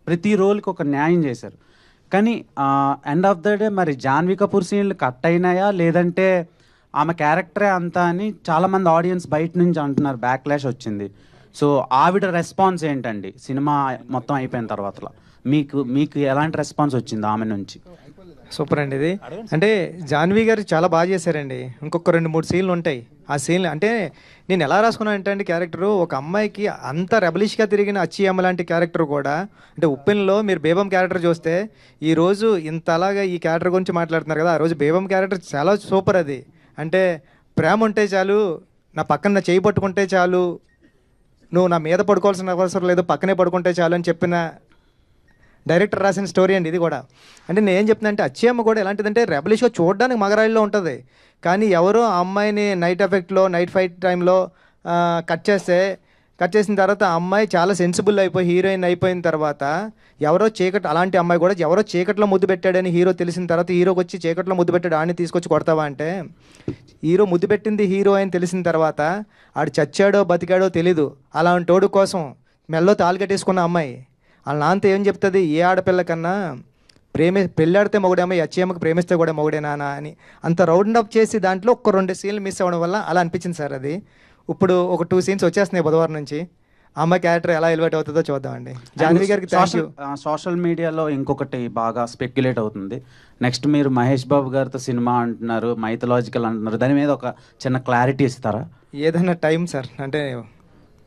ప్రతి రోల్కి ఒక న్యాయం చేశారు. కానీ ఎండ్ ఆఫ్ ద డే మరి జాన్వీ కపూర్ సీన్లు కట్ అయినాయా, లేదంటే ఆమె క్యారెక్టరే అంత అని చాలామంది ఆడియన్స్ బయట నుంచి అంటున్నారు, బ్యాక్లాష్ వచ్చింది. సో ఆవిడ రెస్పాన్స్ ఏంటండి సినిమా మొత్తం అయిపోయిన తర్వాత? మీకు మీకు ఎలాంటి రెస్పాన్స్ వచ్చింది ఆమె నుంచి? సూపర్ అండి ఇది. అంటే జాన్వీ గారు చాలా బాగా చేశారండి. ఇంకొక 2-3 సీన్లు ఉంటాయి. ఆ సీన్లు అంటే నేను ఎలా రాసుకున్నాను అంటే అండి, క్యారెక్టరు ఒక అమ్మాయికి అంత రెబలిష్గా తిరిగిన అచ్చి అమ్మ లాంటి క్యారెక్టర్ కూడా, అంటే ఉప్పెన్లో మీరు బేబం క్యారెక్టర్ చూస్తే ఈరోజు ఇంత అలాగా ఈ క్యారెక్టర్ గురించి మాట్లాడుతున్నారు కదా, ఆ రోజు బేబం క్యారెక్టర్ చాలా సూపర్. అది అంటే ప్రేమ ఉంటే చాలు, నా పక్కన నా చేయి పట్టుకుంటే చాలు, నువ్వు నా మీద పడుకోవాల్సిన అవసరం లేదు, పక్కనే పడుకుంటే చాలు అని చెప్పిన డైరెక్టర్ రాసిన స్టోరీ అండి ఇది కూడా. అంటే నేను ఏం చెప్తున్నా అంటే అచ్చి అమ్మ కూడా ఎలాంటిదంటే రెబలిష్గా చూడడానికి మగరాయిల్లో ఉంటుంది, కానీ ఎవరో ఆ అమ్మాయిని నైట్ ఎఫెక్ట్లో నైట్ ఫైట్ టైంలో కట్ చేసిన తర్వాత ఆ అమ్మాయి చాలా సెన్సిబుల్ అయిపోయి హీరోయిన్ అయిపోయిన తర్వాత ఎవరో అలాంటి అమ్మాయి కూడా ఎవరో చీకట్లో ముద్దు పెట్టాడని హీరో తెలిసిన తర్వాత హీరోకి వచ్చి చీకట్లో ముద్దు పెట్టాడు ఆడిని తీసుకొచ్చి కొడతావా అంటే, హీరో ముద్దు పెట్టింది హీరో అని తెలిసిన తర్వాత ఆడు చచ్చాడో బతికాడో తెలీదు, అలాంటి తోడు కోసం మెల్లో తాళి కట్టేసుకున్న అమ్మాయి వాళ్ళ నాన్నతో ఏం చెప్తుంది, ఏ ఆడపిల్ల కన్నా పెళ్ళాడితే మొగుడేమో, అచ్చేమ్మకి ప్రేమిస్తే కూడా మొగుడేనా అని అంత రౌండ్ అప్ చేసి దాంట్లో ఒక 2 సీన్లు మిస్ అవ్వడం వల్ల అలా అనిపించింది సార్. అది ఇప్పుడు ఒక 2 సీన్స్ వచ్చేస్తున్నాయి బుధవారం నుంచి. అమ్మాయి క్యారెక్టర్ ఎలా ఎలివేట్ అవుతుందో చూద్దామండి. జాన్వీ గారికి థ్యాంక్ యూ. సోషల్ మీడియాలో ఇంకొకటి బాగా స్పెక్యులేట్ అవుతుంది, నెక్స్ట్ మీరు మహేష్ బాబు గారితో సినిమా అంటున్నారు, మైథలాజికల్ అంటున్నారు, దాని మీద ఒక చిన్న క్లారిటీ ఇస్తారా? ఏదైనా టైం సార్, అంటే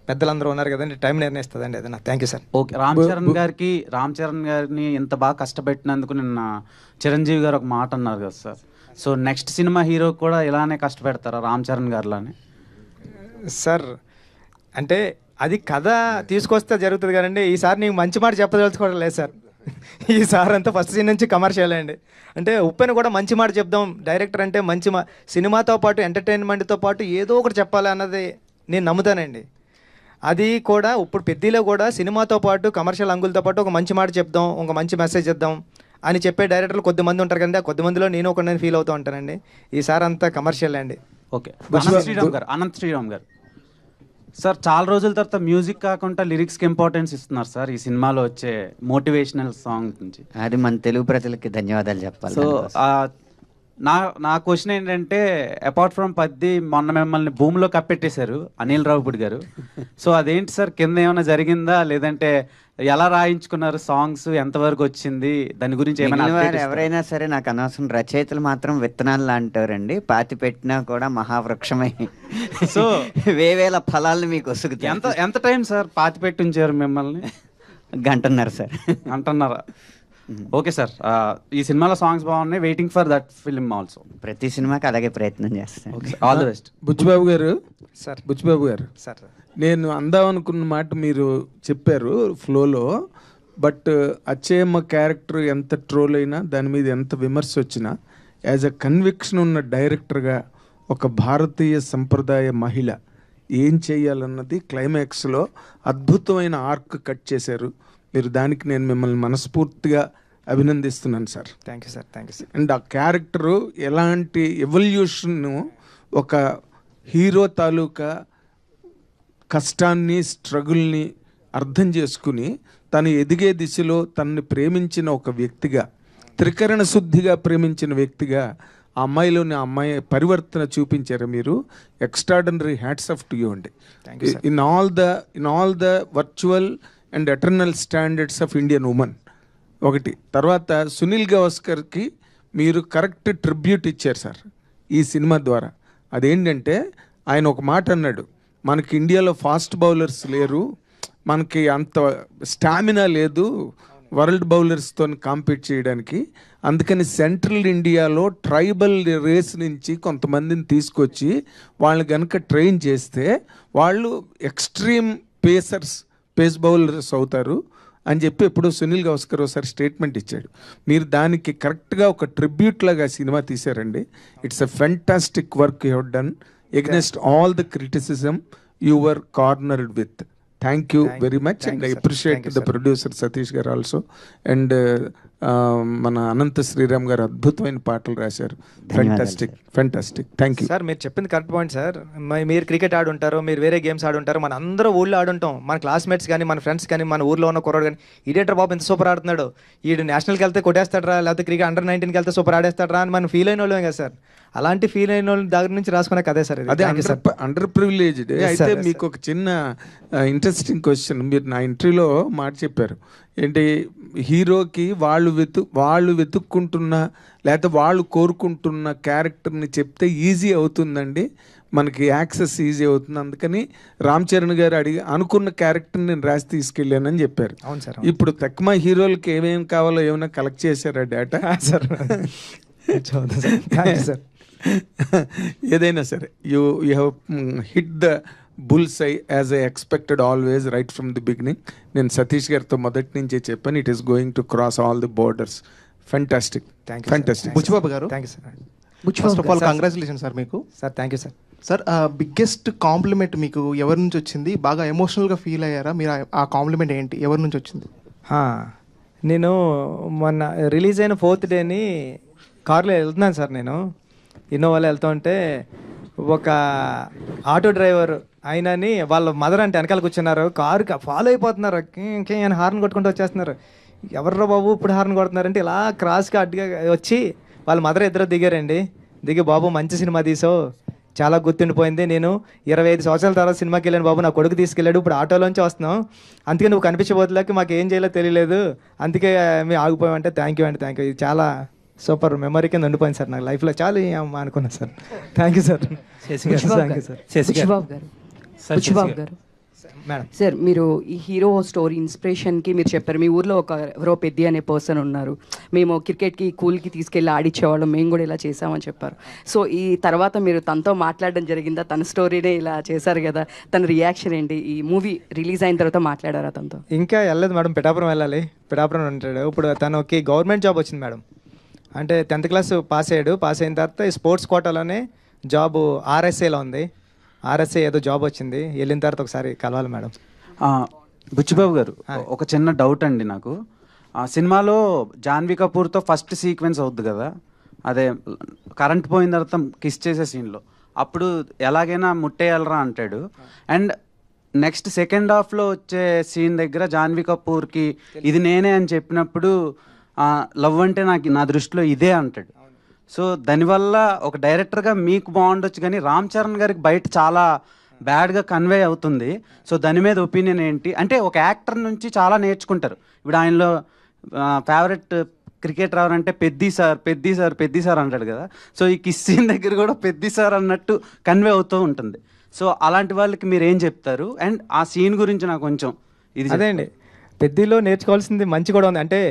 పెద్దలందరూ ఉన్నారు కదండి, టైం నిర్ణయిస్తుందండి ఏదైనా. Thank you sir. Okay, Ram Charan గారిని ఇంత బాగా కష్టపెట్టినందుకు నిన్న చిరంజీవి గారు ఒక మాట అన్నారు కదా sir. So next cinema hero కూడా ఇలానే కష్టపెడతారా రామ్ చరణ్ గారిలానే? సార్ అంటే అది కథ తీసుకొస్తే జరుగుతుంది కదండి. ఈసారి నీకు మంచి మాట చెప్పదలుచుకోవడం లేదు సార్. ఈసారి అంతా ఫస్ట్ సీన్ నుంచి కమర్షియల్ అండి. అంటే ఉప్పెన కూడా మంచి మాట చెప్దాం, డైరెక్టర్ అంటే సినిమాతో పాటు ఎంటర్టైన్మెంట్తో పాటు ఏదో ఒకటి చెప్పాలి అన్నది నేను నమ్ముతానండి. అది కూడా ఇప్పుడు పెద్దలో కూడా సినిమాతో పాటు కమర్షియల్ అంగులతో పాటు ఒక మంచి మాట చెప్దాం, ఒక మంచి మెసేజ్ ఇద్దాం అని చెప్పే డైరెక్టర్లు కొద్దిమంది ఉంటారు కదండి, ఆ కొద్దిమందిలో నేను ఒక నేను ఫీల్ అవుతూ ఉంటానండి. ఈసారి అంతా కమర్షియల్ అండి. ఓకే, అనంత్ శ్రీరామ్ గారు సార్, చాలా రోజుల తర్వాత మ్యూజిక్ కాకుండా లిరిక్స్కి ఇంపార్టెన్స్ ఇస్తున్నారు సార్ ఈ సినిమాలో వచ్చే మోటివేషనల్ సాంగ్ నుంచి. అది మన తెలుగు ప్రజలకి ధన్యవాదాలు చెప్పాలి. సో నా క్వశ్చన్ ఏంటంటే, అపార్ట్ ఫ్రమ్ పద్ది మొన్న మిమ్మల్ని భూమిలో కప్పెట్టేశారు అనిల్ రావుపూడి గారు. సో అదేంటి సార్, కింద ఏమైనా జరిగిందా, లేదంటే ఎలా రాయించుకున్నారు సాంగ్స్, ఎంతవరకు వచ్చింది, దాని గురించి ఏమైనా? ఎవరైనా సరే నాకు అనవసరం, రచయితలు మాత్రం విత్తనాలు లాంటారండి, పాతి పెట్టినా కూడా మహావృక్షమై సో వేవేల ఫలాలను మీకు వసుకుతాయి. ఎంత టైం సార్ పాతి పెట్టి ఉంచారు మిమ్మల్ని? 1.5 గంట సార్. అంటున్నారా? ఓకే సార్, ఈ సినిమాలో సాంగ్స్ బాగున్నాయి, waiting for that film also. ప్రతి సినిమాకి అలాగే ప్రయత్నం చేస్తాను. All the best. Buchibabu garu sir. Buchibabu garu sir, నేను అందామనుకున్న మాట మీరు చెప్పారు ఫ్లోలో, బట్ అచ్చేయమ్మ క్యారెక్టర్ ఎంత ట్రోల్ అయినా, దాని మీద ఎంత విమర్శ వచ్చినా, యాజ్ అ కన్విక్షన్ ఉన్న డైరెక్టర్గా ఒక భారతీయ సంప్రదాయ మహిళ ఏం చేయాలన్నది క్లైమాక్స్లో అద్భుతమైన ఆర్క్ కట్ చేశారు మీరు. దానికి నేను మిమ్మల్ని మనస్ఫూర్తిగా అభినందిస్తున్నాను sir. Thank you sir. Thank you sir. And ఆ క్యారెక్టరు ఎలాంటి ఎవల్యూషన్ను, ఒక హీరో తాలూకా కష్టాన్ని, స్ట్రగుల్ని అర్థం చేసుకుని తను ఎదిగే దిశలో తనని ప్రేమించిన ఒక వ్యక్తిగా, త్రికరణ శుద్ధిగా ప్రేమించిన వ్యక్తిగా ఆ అమ్మాయిలోని అమ్మాయి పరివర్తన చూపించారు మీరు. Extraordinary hats off to you అండి. In all the virtual and eternal standards of Indian women. ఒకటి తర్వాత సునీల్ గవాస్కర్కి మీరు కరెక్ట్ ట్రిబ్యూట్ ఇచ్చారు సార్ ఈ సినిమా ద్వారా. అదేంటంటే ఆయన ఒక మాట అన్నాడు, మనకి ఇండియాలో ఫాస్ట్ బౌలర్స్ లేరు, మనకి అంత స్టామినా లేదు వరల్డ్ బౌలర్స్తో కాంపీట్ చేయడానికి, అందుకని సెంట్రల్ ఇండియాలో ట్రైబల్ రేస్ నుంచి కొంతమందిని తీసుకొచ్చి వాళ్ళని కనుక ట్రైన్ చేస్తే వాళ్ళు ఎక్స్ట్రీమ్ పేస్ బౌలర్స్ అవుతారు అని చెప్పి ఎప్పుడో సునీల్ గవాస్కర్ ఒకసారి స్టేట్మెంట్ ఇచ్చాడు. మీరు దానికి కరెక్ట్గా ఒక ట్రిబ్యూట్ లాగా సినిమా తీశారండి. It's a fantastic work you have done against all the criticism you were cornered with. Thank you very much, and I appreciate the producer Satish Gar also, and మన అనంత శ్రీరామ్ గారు అద్భుతమైన పాటలు రాశారు. Fantastic fantastic. Thank you sir. మీరు చెప్పింది correct point sir. మీరు cricket ఆడుంటారు, మీరు వేరే గేమ్స్ ఆడుంటారు, మన అందరూ ఊళ్ళో ఆడుంటాం. మన క్లాస్మేట్స్ కానీ మన ఫ్రెండ్స్ కానీ మన ఊర్లో ఉన్న కుర్రాడు కానీ ఇదేటర్ బాబు ఎంత సూపర్ ఆడుతున్నాడు, ఈడు నేషనల్కి వెళ్తే కొట్టేస్తాడరా, లేకపోతే క్రికెట్ అండర్ 19కి వెళ్తే సూపర్ ఆడేస్తాడరా అని మనం ఫీల్ అయిన వాళ్ళమే కదా సార్. అలాంటి ఫీల్ అయిన వాళ్ళ దగ్గర నుంచి రాసుకునే కదే సార్ ఇది. అదే అండర్ ప్రివిలేజ్డ్. అయితే మీకు ఒక చిన్న ఇంట్రెస్టింగ్ క్వశ్చన్. మీరు నా ఇంటర్వ్యూలో మాట చెప్పారు ఏంటి, హీరోకి వాళ్ళు వెతుక్కుంటున్న లేకపోతే వాళ్ళు కోరుకుంటున్న క్యారెక్టర్ని చెప్తే ఈజీ అవుతుందండి, మనకి యాక్సెస్ ఈజీ అవుతుంది, అందుకని రామ్ చరణ్ గారు అనుకున్న క్యారెక్టర్ని నేను రాసి తీసుకెళ్ళానని చెప్పారు. అవును సార్. ఇప్పుడు తక్కువ హీరోలకి ఏమేమి కావాలో ఏమైనా కలెక్ట్ చేశారా డేటా? సార్ ఏదైనా సరే you have hit the bulls I as I expected always right from the beginning. నేను సతీష్ గారితో మొదటి నుంచే చెప్పాను, it is going to cross all the borders. Fantastic fantastic. Buchibabu garu, thank you sir. First of all congratulation sir మీకు. Sir thank you sir. Sir biggest compliment మీకు ఎవరి నుంచి వచ్చింది? బాగా ఎమోషనల్గా ఫీల్ అయ్యారా మీరు? ఆ కాంప్లిమెంట్ ఏంటి, ఎవరి నుంచి వచ్చింది? నేను మొన్న రిలీజ్ అయిన 4th డేని కార్లో వెళ్తున్నాను సార్. నేను ఇన్నోవాలో వెళ్తూ ఉంటే ఒక ఆటో డ్రైవర్ ఆయనని వాళ్ళ మదర్ అంటే వెనకాల కూర్చున్నారు, కారుకి ఫాలో అయిపోతున్నారు, అని హార్న్ కొట్టుకుంటూ వచ్చేస్తున్నారు. ఎవర్రా బాబు ఇప్పుడు హార్న్ కొడుతున్నారంటే ఇలా క్రాస్గా అడ్డుగా వచ్చి వాళ్ళ మదర్ ఇద్దరు దిగారండి. దిగి బాబు మంచి సినిమా తీసావు, చాలా గుర్తుండిపోయింది, నేను 25 సంవత్సరాల తర్వాత సినిమాకి వెళ్ళాను బాబు, నా కొడుకు తీసుకెళ్ళాడు, ఇప్పుడు ఆటోలోంచి వస్తున్నాం, అందుకే నువ్వు కనిపించబోతులేక మాకు ఏం చేయాలో తెలియలేదు, అందుకే మేము ఆగిపోయామంటే థ్యాంక్ యూ అండి, థ్యాంక్ యూ. ఇది చాలా సూపర్ మెమరీ కింద ఉండిపోయింది సార్ నాకు లైఫ్లో. చాలా అనుకున్నాను sir. Thank you sir. Buchibabu garu madam sir, మీరు ఈ హీరో స్టోరీ ఇన్స్పిరేషన్కి మీరు చెప్పారు, మీ ఊర్లో ఎవరో పెద్ది అనే పర్సన్ ఉన్నారు, మేము క్రికెట్కి కూల్కి తీసుకెళ్ళి ఆడిచ్చేవాళ్ళం, మేము కూడా ఇలా చేసామని చెప్పారు. సో ఈ తర్వాత మీరు తనతో మాట్లాడడం జరిగిందా? తన స్టోరీనే ఇలా చేశారు కదా, తన రియాక్షన్ ఏంటి? ఈ మూవీ రిలీజ్ అయిన తర్వాత మాట్లాడారా తనతో? ఇంకా వెళ్ళలేదు మేడం, పిఠాపురం వెళ్ళాలి, పిఠాపురం ఉంటాడు. ఇప్పుడు తనకి గవర్నమెంట్ జాబ్ వచ్చింది మేడం. అంటే 10th క్లాస్ పాస్ అయ్యాడు. పాస్ అయిన తర్వాత స్పోర్ట్స్ కోటాలోనే జాబు ఆర్ఎస్ఏలో ఉంది. ఆర్ఎస్ఏ ఏదో జాబ్ వచ్చింది, వెళ్ళిన తర్వాత ఒకసారి కలవాలి మేడం. బుచ్చిబాబు గారు, ఒక చిన్న డౌట్ అండి నాకు. ఆ సినిమాలో జాన్వీ కపూర్తో ఫస్ట్ సీక్వెన్స్ అవుద్ది కదా, అదే కరెంట్ పోయిన తర్వాత కిస్ చేసే సీన్లో, అప్పుడు ఎలాగైనా ముట్టేయాలరా అంటాడు. అండ్ నెక్స్ట్ సెకండ్ హాఫ్లో వచ్చే సీన్ దగ్గర జాన్వీ కపూర్కి ఇది నేనే అని చెప్పినప్పుడు లవ్ అంటే నా దృష్టిలో ఇదే అంటాడు. సో దానివల్ల ఒక డైరెక్టర్గా మీకు బాగుండొచ్చు, కానీ రామ్ చరణ్ గారికి బయట చాలా బ్యాడ్గా కన్వే అవుతుంది. సో దాని మీద ఒపీనియన్ ఏంటి? అంటే ఒక యాక్టర్ నుంచి చాలా నేర్చుకుంటారు. ఇప్పుడు ఆయనలో ఫేవరెట్ క్రికెటర్ ఎవరంటే పెద్ది సార్ అంటాడు కదా. సో ఈ కిస్ సీన్ దగ్గర కూడా పెద్ది సార్ అన్నట్టు కన్వే అవుతూ ఉంటుంది. సో అలాంటి వాళ్ళకి మీరు ఏం చెప్తారు? అండ్ ఆ సీన్ గురించి నాకు కొంచెం ఇది అదే అండి, పెద్దిలో నేర్చుకోవాల్సింది మంచి కూడా ఉంది. అంటే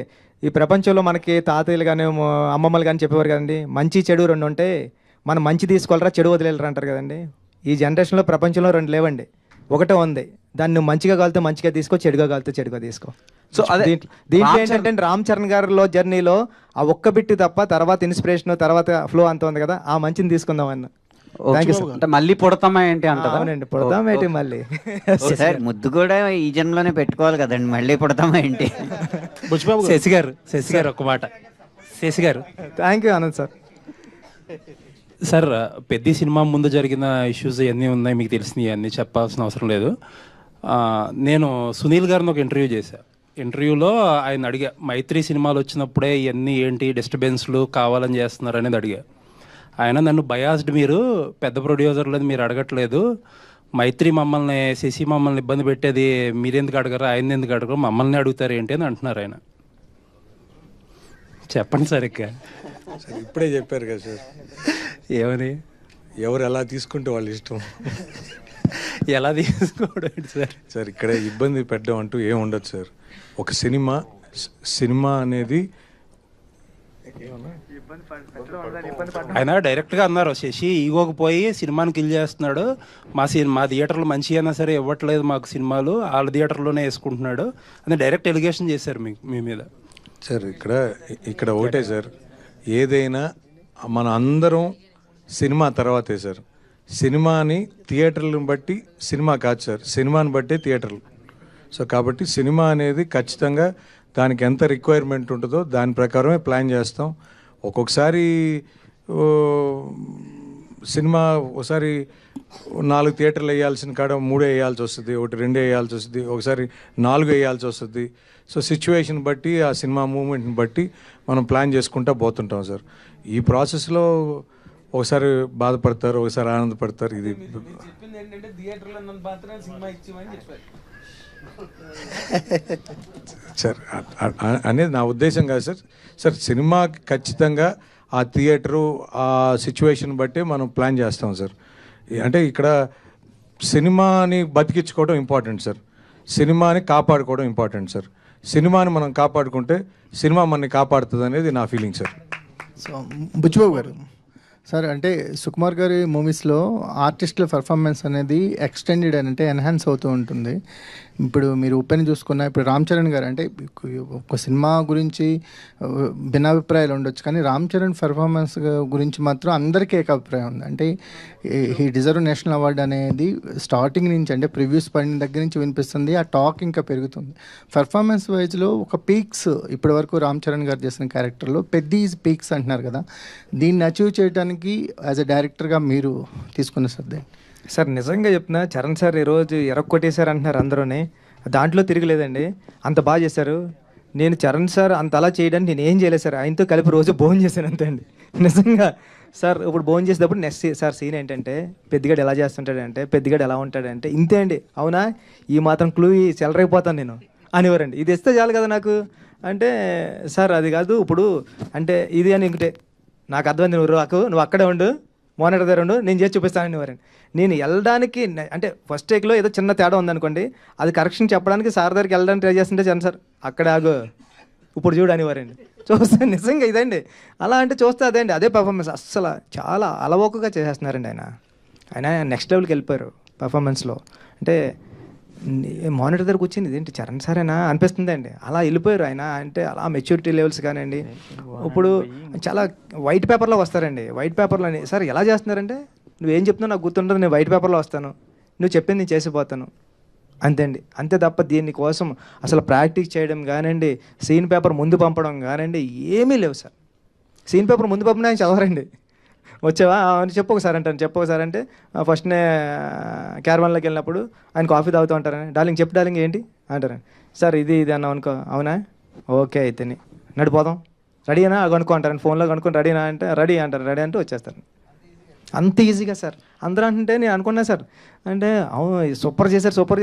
ఈ ప్రపంచంలో మనకి తాతయ్యలు కానీ అమ్మమ్మలు కానీ చెప్పేవారు కదండి, మంచి చెడు 2 ఉంటే మనం మంచి తీసుకోవాలరా చెడు వదిలేరా అంటారు కదండి. ఈ జనరేషన్లో ప్రపంచంలో 2 లేవండి, ఒకటే ఉంది. దాన్ని నువ్వు మంచిగా కాలితే మంచిగా తీసుకో, చెడుగా కాలితే చెడుగా తీసుకో. సో అదే దీంట్లో ఏంటంటే రామ్ చరణ్ గారిలో జర్నీలో ఆ ఒక్క బిట్టు తప్ప తర్వాత ఇన్స్పిరేషన్ తర్వాత ఫ్లో అంత ఉంది కదా, ఆ మంచిని తీసుకుందాం అన్న. అంటే మళ్ళీ పుడతామా ఏంటి అంటారా? అవునండి, పుడతాం ఏంటి మళ్ళీ. సార్ ముద్దు కూడా ఈ జన్మలోనే పెట్టుకోవాలి కదండి, మళ్ళీ పుడతామా ఏంటి? శశి గారు ఒక మాట. శశి గారు, thank you Anand sir. Sir, పెద్ద సినిమా ముందు జరిగిన ఇష్యూస్ ఇవన్నీ ఉన్నాయి, మీకు తెలిసినవి అన్నీ చెప్పాల్సిన అవసరం లేదు. నేను సునీల్ గారిని ఒక ఇంటర్వ్యూ చేశాను. ఇంటర్వ్యూలో ఆయన అడిగా, మైత్రి సినిమాలు వచ్చినప్పుడే ఇవన్నీ ఏంటి డిస్టర్బెన్స్లు కావాలని చేస్తున్నారు అనేది అడిగా. ఆయన నన్ను బయాస్డ్, మీరు పెద్ద ప్రొడ్యూసర్లేదు, మీరు అడగట్లేదు, మైత్రి మమ్మల్ని శశి మమ్మల్ని ఇబ్బంది పెట్టేది మీరెందుకు అడగరు, ఆయన ఎందుకు అడగరు, మమ్మల్ని అడుగుతారు ఏంటి అని అంటున్నారు ఆయన. చెప్పండి సార్. సార్ ఇప్పుడే చెప్పారు కదా సార్, ఏమని? ఎవరు ఎలా తీసుకుంటే వాళ్ళు ఇష్టం. ఎలా తీసుకోవడం సార్? సార్ ఇక్కడ ఇబ్బంది పెట్టడం అంటూ ఏం ఉండదు సార్. ఒక సినిమా అనేది ఆయన డైరెక్ట్గా అన్నారు, శశి ఈగోకి పోయి సినిమాని కిల్ చేస్తున్నాడు, మా థియేటర్లు మంచి అయినా సరే ఇవ్వట్లేదు మాకు సినిమాలు, వాళ్ళ థియేటర్లోనే వేసుకుంటున్నాడు అని డైరెక్ట్ ఎలిగేషన్ చేశారు మీ మీద. సార్ ఇక్కడ ఒకటే సార్, ఏదైనా మన అందరం సినిమా తర్వాతే సార్. సినిమాని థియేటర్లను బట్టి సినిమా కాదు సార్, సినిమాని బట్టే థియేటర్లు. సో కాబట్టి సినిమా అనేది ఖచ్చితంగా దానికి ఎంత రిక్వైర్మెంట్ ఉంటుందో దాని ప్రకారమే ప్లాన్ చేస్తాం. ఒక్కొక్కసారి సినిమా ఒకసారి 4 థియేటర్లు వేయాల్సిన కాడ 3 వేయాల్సి వస్తుంది, 1 2 వేయాల్సి వస్తుంది, ఒకసారి 4 వేయాల్సి వస్తుంది. సో సిచ్యువేషన్ బట్టి ఆ సినిమా మూమెంట్ని బట్టి మనం ప్లాన్ చేసుకుంటూ పోతుంటాం సార్. ఈ ప్రాసెస్లో ఒకసారి బాధపడతారు, ఒకసారి ఆనందపడతారు. ఇది సార్ అనేది నా ఉద్దేశం కాదు సార్. సార్ సినిమా ఖచ్చితంగా ఆ థియేటరు ఆ సిచ్యువేషన్ బట్టి మనం ప్లాన్ చేస్తాం సార్. అంటే ఇక్కడ సినిమాని బతికించుకోవడం ఇంపార్టెంట్ సార్, సినిమాని కాపాడుకోవడం ఇంపార్టెంట్ సార్. సినిమాని మనం కాపాడుకుంటే సినిమా మనని కాపాడుతుంది అనేది నా feeling sir. So Buchibabu garu sir, అంటే సుకుమార్ గారి మూవీస్లో ఆర్టిస్టుల పర్ఫార్మెన్స్ అనేది ఎక్స్టెండెడ్ అంటే ఎన్హాన్స్ అవుతూ ఉంటుంది. ఇప్పుడు మీరు ఉప్పెన చూసుకున్న ఇప్పుడు రామ్ చరణ్ గారు, అంటే ఒక సినిమా గురించి భిన్నాభిప్రాయాలు ఉండొచ్చు, కానీ రామ్ చరణ్ పర్ఫార్మెన్స్ గురించి మాత్రం అందరికీ ఏకాభిప్రాయం ఉంది. అంటే హీ డిజర్వ్ నేషనల్ అవార్డు అనేది స్టార్టింగ్ నుంచి, అంటే ప్రివ్యూస్ పడిన దగ్గర నుంచి వినిపిస్తుంది. ఆ టాక్ ఇంకా పెరుగుతుంది. పర్ఫార్మెన్స్ వైజ్లో ఒక పీక్స్ ఇప్పటి వరకు రామ్ చరణ్ గారు చేసిన క్యారెక్టర్లో పెద్ద పీక్స్ అంటున్నారు కదా, దీన్ని అచీవ్ చేయడానికి యాజ్ ఎ డైరెక్టర్గా మీరు తీసుకున్న శ్రద్ధ సార్? నిజంగా చెప్తున్నా, చరణ్ సార్ ఈరోజు ఎరక్కొట్టేశారు అంటున్నారు అందరూనే, దాంట్లో తిరగలేదండి. అంత బాగా చేశారు. నేను చరణ్ సార్ అంత అలా చేయడానికి నేను ఏం చేయలేదు సార్, ఆయనతో కలిపి రోజు భోజనం చేశాను అంతే అండి. నిజంగా సార్ ఇప్పుడు భోజనం చేసేటప్పుడు నెక్స్ట్ సార్ సీన్ ఏంటంటే, పెద్దగాడు ఎలా చేస్తుంటాడంటే, పెద్దగాడు ఎలా ఉంటాడంటే, ఇంతే అండి. అవునా, ఈ మాత్రం క్లూ సెలరైపోతాను నేను అనేవారండి. ఇది ఇస్తే చాలు కదా నాకు అంటే, సార్ అది కాదు ఇప్పుడు అంటే ఇది అని ఇంకటే నాకు అర్థమైంది, నువ్వు అక్కడే ఉండు, మోనిటర్ దగ్గర ఉండు, నేను చేసి చూపిస్తాను అనేవారండి. నేను వెళ్ళడానికి అంటే ఫస్ట్ టేక్లో ఏదో చిన్న తేడా ఉందనుకోండి, అది కరెక్షన్ చెప్పడానికి సార్ దగ్గరికి వెళ్ళడానికి ట్రై చేస్తుంటే చరణ్ సార్ అక్కడే ఆగు, ఇప్పుడు చూడు అనేవారండి. చూస్తే నిజంగా ఇదండి, అలా అంటే చూస్తే అదే అండి, అదే పర్ఫార్మెన్స్. అస్సలు చాలా అలవోకగా చేసేస్తున్నారండి ఆయన నెక్స్ట్ లెవెల్కి వెళ్ళిపోయారు పర్ఫార్మెన్స్లో. అంటే మానిటర్ దగ్గరకు వచ్చింది ఇదేంటి చరణ్ సారేనా అనిపిస్తుంది అండి, అలా వెళ్ళిపోయారు ఆయన. అంటే అలా మెచ్యూరిటీ లెవెల్స్ కానివ్వండి. ఇప్పుడు చాలా వైట్ పేపర్లో వస్తారండి, వైట్ పేపర్లో సార్ ఎలా చేస్తున్నారంటే, నువ్వేం చెప్తున్నావు నాకు గుర్తుండదు, నేను వైట్ పేపర్లో వస్తాను, నువ్వు చెప్పింది నేను చేసిపోతాను అంతే అండి. అంతే తప్ప దీనికోసం అసలు ప్రాక్టీస్ చేయడం కానివ్వండి, సీన్ పేపర్ ముందు పంపడం కానివ్వండి ఏమీ లేవు సార్. సీన్ పేపర్ ముందు పంపిన ఆయన చదవరండి. వచ్చావా అని చెప్పొకసారి అంటాను, చెప్పొకసారి అంటే ఫస్ట్నే క్యారవాన్లోకి వెళ్ళినప్పుడు ఆయన కాఫీ తాగుతూ ఉంటారని, డార్లింగ్ చెప్పు డార్లింగ్ ఏంటి అంటారండి. సార్ ఇది అన్నావు అనుకో, అవునా ఓకే అయితేని నడిపోదాం, రెడీనా కనుక్కో అంటారని, ఫోన్లో కనుక్కొని రెడీనా అంటే రెడీ అంటారు, రెడీ అంటే వచ్చేస్తారు. అంత ఈజీగా సార్. అందరూ అంటే నేను అనుకున్నా సార్, అంటే అవును సూపర్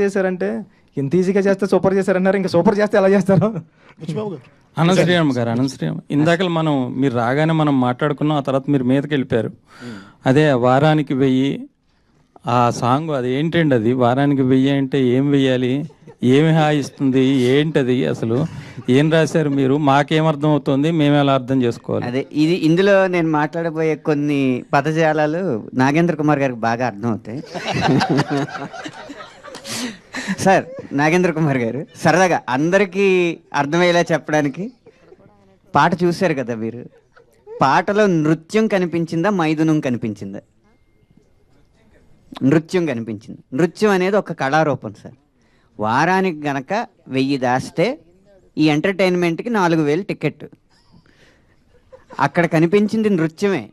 చేశారంటే ఇంత ఈజీగా చేస్తే సూపర్ చేశారన్నారు, ఇంకా సూపర్ చేస్తే ఎలా చేస్తారు? అనంత శ్రీరామ్ గారు, అనంత శ్రీరామ్ ఇందాక మీరు రాగానే మనం మాట్లాడుకున్నాం, ఆ తర్వాత మీరు మీదకి వెళ్ళిపోయారు. అదే వారానికి 1000 ఆ సాంగ్, అది ఏంటండి అది వారానికి 1000 అంటే ఏం వెయ్యాలి, ఏమి హాయిస్తుంది, ఏంటది అసలు ఏం రాశారు మీరు, మాకేమర్థం అవుతుంది, మేము ఎలా అర్థం చేసుకోవాలి? అదే ఇందులో నేను మాట్లాడబోయే కొన్ని పదజాలాలు నాగేంద్ర కుమార్ గారికి బాగా అర్థం అవుతాయి. సార్ నాగేంద్ర కుమార్ గారు సరదాగా అందరికీ అర్థమయ్యేలా చెప్పడానికి, పాట చూశారు కదా మీరు, పాటలో నృత్యం కనిపించిందా మైథునం కనిపించిందా? నృత్యం కనిపించింది. నృత్యం అనేది ఒక కళారూపం సార్. వారానికి గనక 1000 దాస్తే ఈ ఎంటర్టైన్మెంట్కి 4000 టికెట్. అక్కడ కనిపించింది నృత్యమే.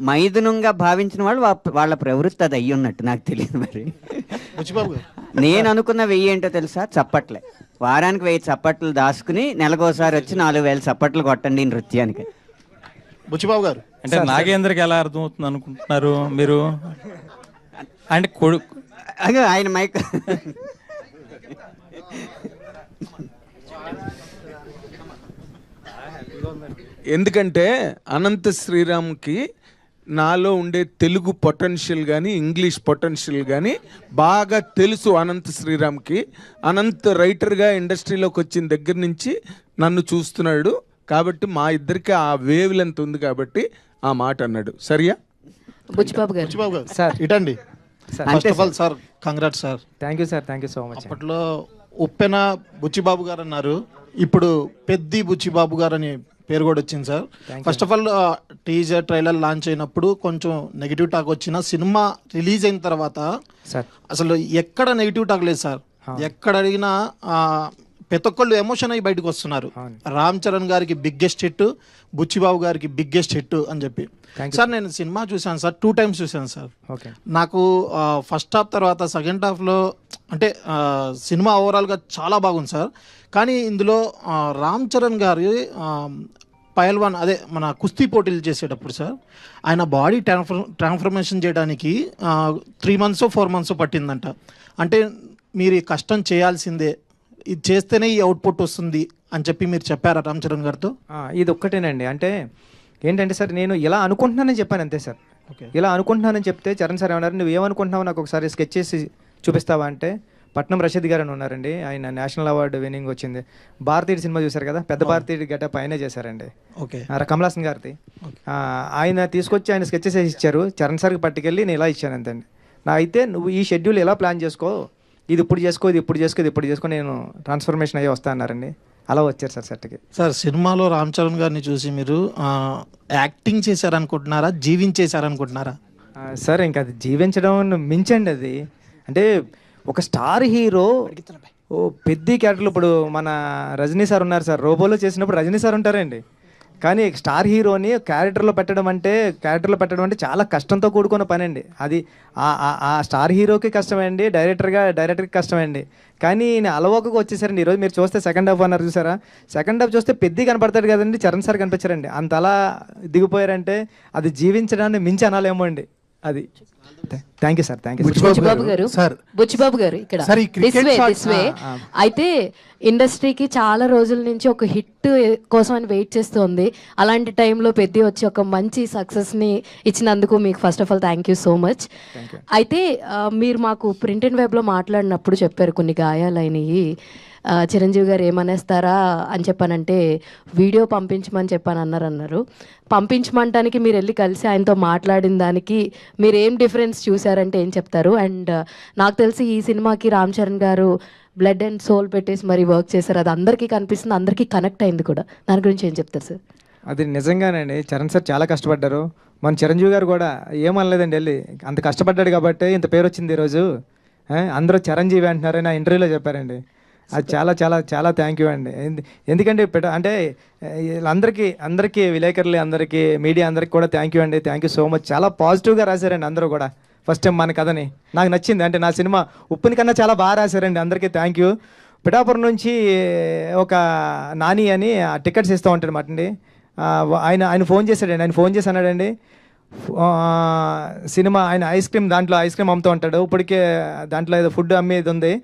మైథునంగా భావించిన వాళ్ళు వాళ్ళ ప్రవృత్తి అది అయ్యి ఉన్నట్టు నాకు తెలియదు. మరి నేను అనుకున్న 1000 ఏంటో తెలుసా? చప్పట్లే. వారానికి 1000 చప్పట్లు దాచుకుని నెలకోసారి వచ్చి 4000 చప్పట్లు కొట్టండి నృత్యానికి. బుచ్చిబాబు గారు అంటే నాగేంద్రకి ఎలా అర్థమవుతుంది అనుకుంటున్నారు మీరు? అంటే ఆయన మైక్ ఎందుకంటే అనంత శ్రీరామ్కి నాలో ఉండే తెలుగు పొటెన్షియల్ కానీ ఇంగ్లీష్ పొటెన్షియల్ కానీ బాగా తెలుసు అనంత శ్రీరామ్కి. అనంత్ రైటర్గా ఇండస్ట్రీలోకి వచ్చిన దగ్గర నుంచి నన్ను చూస్తున్నాడు కాబట్టి మా ఇద్దరికి ఆ వేవ్ లెంత్ ఉంది కాబట్టి ఆ మాట అన్నాడు. సరియా? బుచ్చిబాబు గారు సార్ ఇటండి. First of all sir congrats sir. Thank you sir, thank you so much. అప్పట్లో ఉప్పెన బుచ్చిబాబు గారు అన్నారు, ఇప్పుడు పెద్ది బుచ్చిబాబు గారు అని పేరు కూడా వచ్చింది sir. First of all teaser trailer launch అయినప్పుడు కొంచెం నెగిటివ్ టాక్ వచ్చిన, సినిమా రిలీజ్ అయిన తర్వాత అసలు ఎక్కడ నెగిటివ్ టాక్ లేదు సార్. ఎక్కడ అడిగినా ప్రతి ఒక్కళ్ళు ఎమోషన్ అయ్యి బయటకు వస్తున్నారు. రామ్ చరణ్ గారికి బిగ్గెస్ట్ హిట్, బుచ్చిబాబు గారికి బిగ్గెస్ట్ హిట్ అని చెప్పి. సార్ నేను సినిమా చూశాను సార్, 2 times చూశాను సార్. నాకు ఫస్ట్ హాఫ్ తర్వాత సెకండ్ హాఫ్లో అంటే సినిమా ఓవరాల్గా చాలా బాగుంది సార్. కానీ ఇందులో రామ్ చరణ్ గారి పైల్వాన్ అదే మన కుస్తీ పోటీలు చేసేటప్పుడు సార్ ఆయన బాడీ ట్రాన్స్ఫర్మేషన్ చేయడానికి 3 months 4 months పట్టిందంట. అంటే మీరు ఈ కష్టం చేయాల్సిందే, ఇది చేస్తేనే ఈ అవుట్పుట్ వస్తుంది అని చెప్పి మీరు చెప్పారా రామ్ చరణ్ గారితో? ఇది ఒక్కటేనండి. అంటే ఏంటంటే సార్ నేను ఇలా అనుకుంటున్నానని చెప్పాను అంతే సార్. ఇలా అనుకుంటున్నానని చెప్తే చరణ్ సార్ ఏమన్నారు, నువ్వు ఏమనుకుంటున్నావు నాకు ఒకసారి స్కెచ్ చేసి చూపిస్తావా అంటే, పట్నం రషీద్ గారు అని ఉన్నారండి, ఆయన నేషనల్ అవార్డు విన్నింగ్ వచ్చింది. భారతీయుడు సినిమా చూశారు కదా, పెద్ద భారతీయుడు గెటప్ ఆయనే చేశారండి, కమల్ హాసన్ గారిది. ఆయన తీసుకొచ్చి ఆయన స్కెచెస్ వేసి ఇచ్చారు, చరణ్ సార్కి పట్టుకెళ్ళి నేను ఇలా ఇచ్చాను అంతండి. నా అయితే నువ్వు ఈ షెడ్యూల్ ఎలా ప్లాన్ చేసుకో, ఇది ఇప్పుడు చేసుకో, ఇది ఇప్పుడు చేసుకో, ఇది ఇప్పుడు చేసుకో, నేను ట్రాన్స్ఫర్మేషన్ అయ్యి వస్తా అన్నారండి. అలా వచ్చారు సార్ సెట్కి. సార్ సినిమాలో రామ్ చరణ్ గారిని చూసి మీరు యాక్టింగ్ చేశారనుకుంటున్నారా, జీవించేశారనుకుంటున్నారా? సార్ ఇంకా అది జీవించడం మించండి అది. అంటే ఒక స్టార్ హీరో పెద్ద క్యారెక్టర్లు, ఇప్పుడు మన రజనీ సార్ ఉన్నారు సార్, రోబోలో చేసినప్పుడు రజనీ సార్ ఉంటారండి. కానీ స్టార్ హీరోని క్యారెక్టర్లో పెట్టడం అంటే చాలా కష్టంతో కూడుకున్న పని అండి. అది ఆ స్టార్ హీరోకి కష్టమే అండి, డైరెక్టర్కి కష్టమే అండి. కానీ ఈయన అలవోకగా వచ్చేసారండి. ఈరోజు మీరు చూస్తే సెకండ్ హాఫ్ అన్నారు చూసారా, సెకండ్ హాఫ్ చూస్తే పెద్ద కనపడతాడు కదండి, చరణ్ సార్ కనిపించారండి. అంత అలా దిగిపోయారంటే అది జీవించడాన్ని మించి అనాలేమో అండి అది. Thank you sir, thank you. Buchibabu garu ఇక్కడ దిస్ వే అయితే ఇండస్ట్రీకి చాలా రోజుల నుంచి ఒక హిట్ కోసం అని వెయిట్ చేస్తుంది. అలాంటి టైంలో పెద్ద వచ్చి ఒక మంచి సక్సెస్ని ఇచ్చినందుకు మీకు first of all thank you so much. అయితే మీరు మాకు ప్రింట్ అండ్ వెబ్లో మాట్లాడినప్పుడు చెప్పారు కొన్ని గాయాలైనవి, చిరంజీవి గారు ఏమనేస్తారా అని చెప్పానంటే వీడియో పంపించమని అన్నారు. పంపించమంటానికి మీరు వెళ్ళి కలిసి ఆయనతో మాట్లాడిన దానికి మీరు ఏం డిఫరెన్స్ చూసారంటే ఏం చెప్తారు? అండ్ నాకు తెలిసి ఈ సినిమాకి రామ్ చరణ్ గారు బ్లడ్ అండ్ సోల్ పెట్టేసి మరి వర్క్ చేశారు, అది అందరికీ కనిపిస్తుంది, అందరికీ కనెక్ట్ అయింది కూడా. దాని గురించి ఏం చెప్తారు సార్? అది నిజంగానండి, చరణ్ సార్ చాలా కష్టపడ్డారు. మన చిరంజీవి గారు కూడా ఏమనలేదండి, వెళ్ళి అంత కష్టపడ్డాడు కాబట్టి ఇంత పేరు వచ్చింది ఈరోజు, అందరూ చిరంజీవి అంటున్నారని నా ఇంటర్వ్యూలో చెప్పారండి. అది చాలా చాలా చాలా థ్యాంక్ యూ అండి. ఎందుకంటే అంటే అందరికీ విలేకరులు అందరికీ మీడియా అందరికీ కూడా థ్యాంక్ యూ అండి, థ్యాంక్ యూ సో మచ్. చాలా పాజిటివ్గా రాశారండి అందరూ కూడా. ఫస్ట్ టైం మన కథని నాకు నచ్చింది, అంటే నా సినిమా ఉప్పుని కన్నా చాలా బాగా రాశారండి. అందరికీ థ్యాంక్ యూ. పిఠాపురం నుంచి ఒక నాని అని టికెట్స్ ఇస్తూ ఉంటాడు మాట అండి, ఆయన ఫోన్ చేశాడండి. ఆయన ఫోన్ చేసి అన్నాడండి, సినిమా ఆయన ఐస్ క్రీమ్ అమ్ముతూ ఉంటాడు, ఇప్పటికే దాంట్లో ఏదో ఫుడ్ అమ్మేది ఉంది,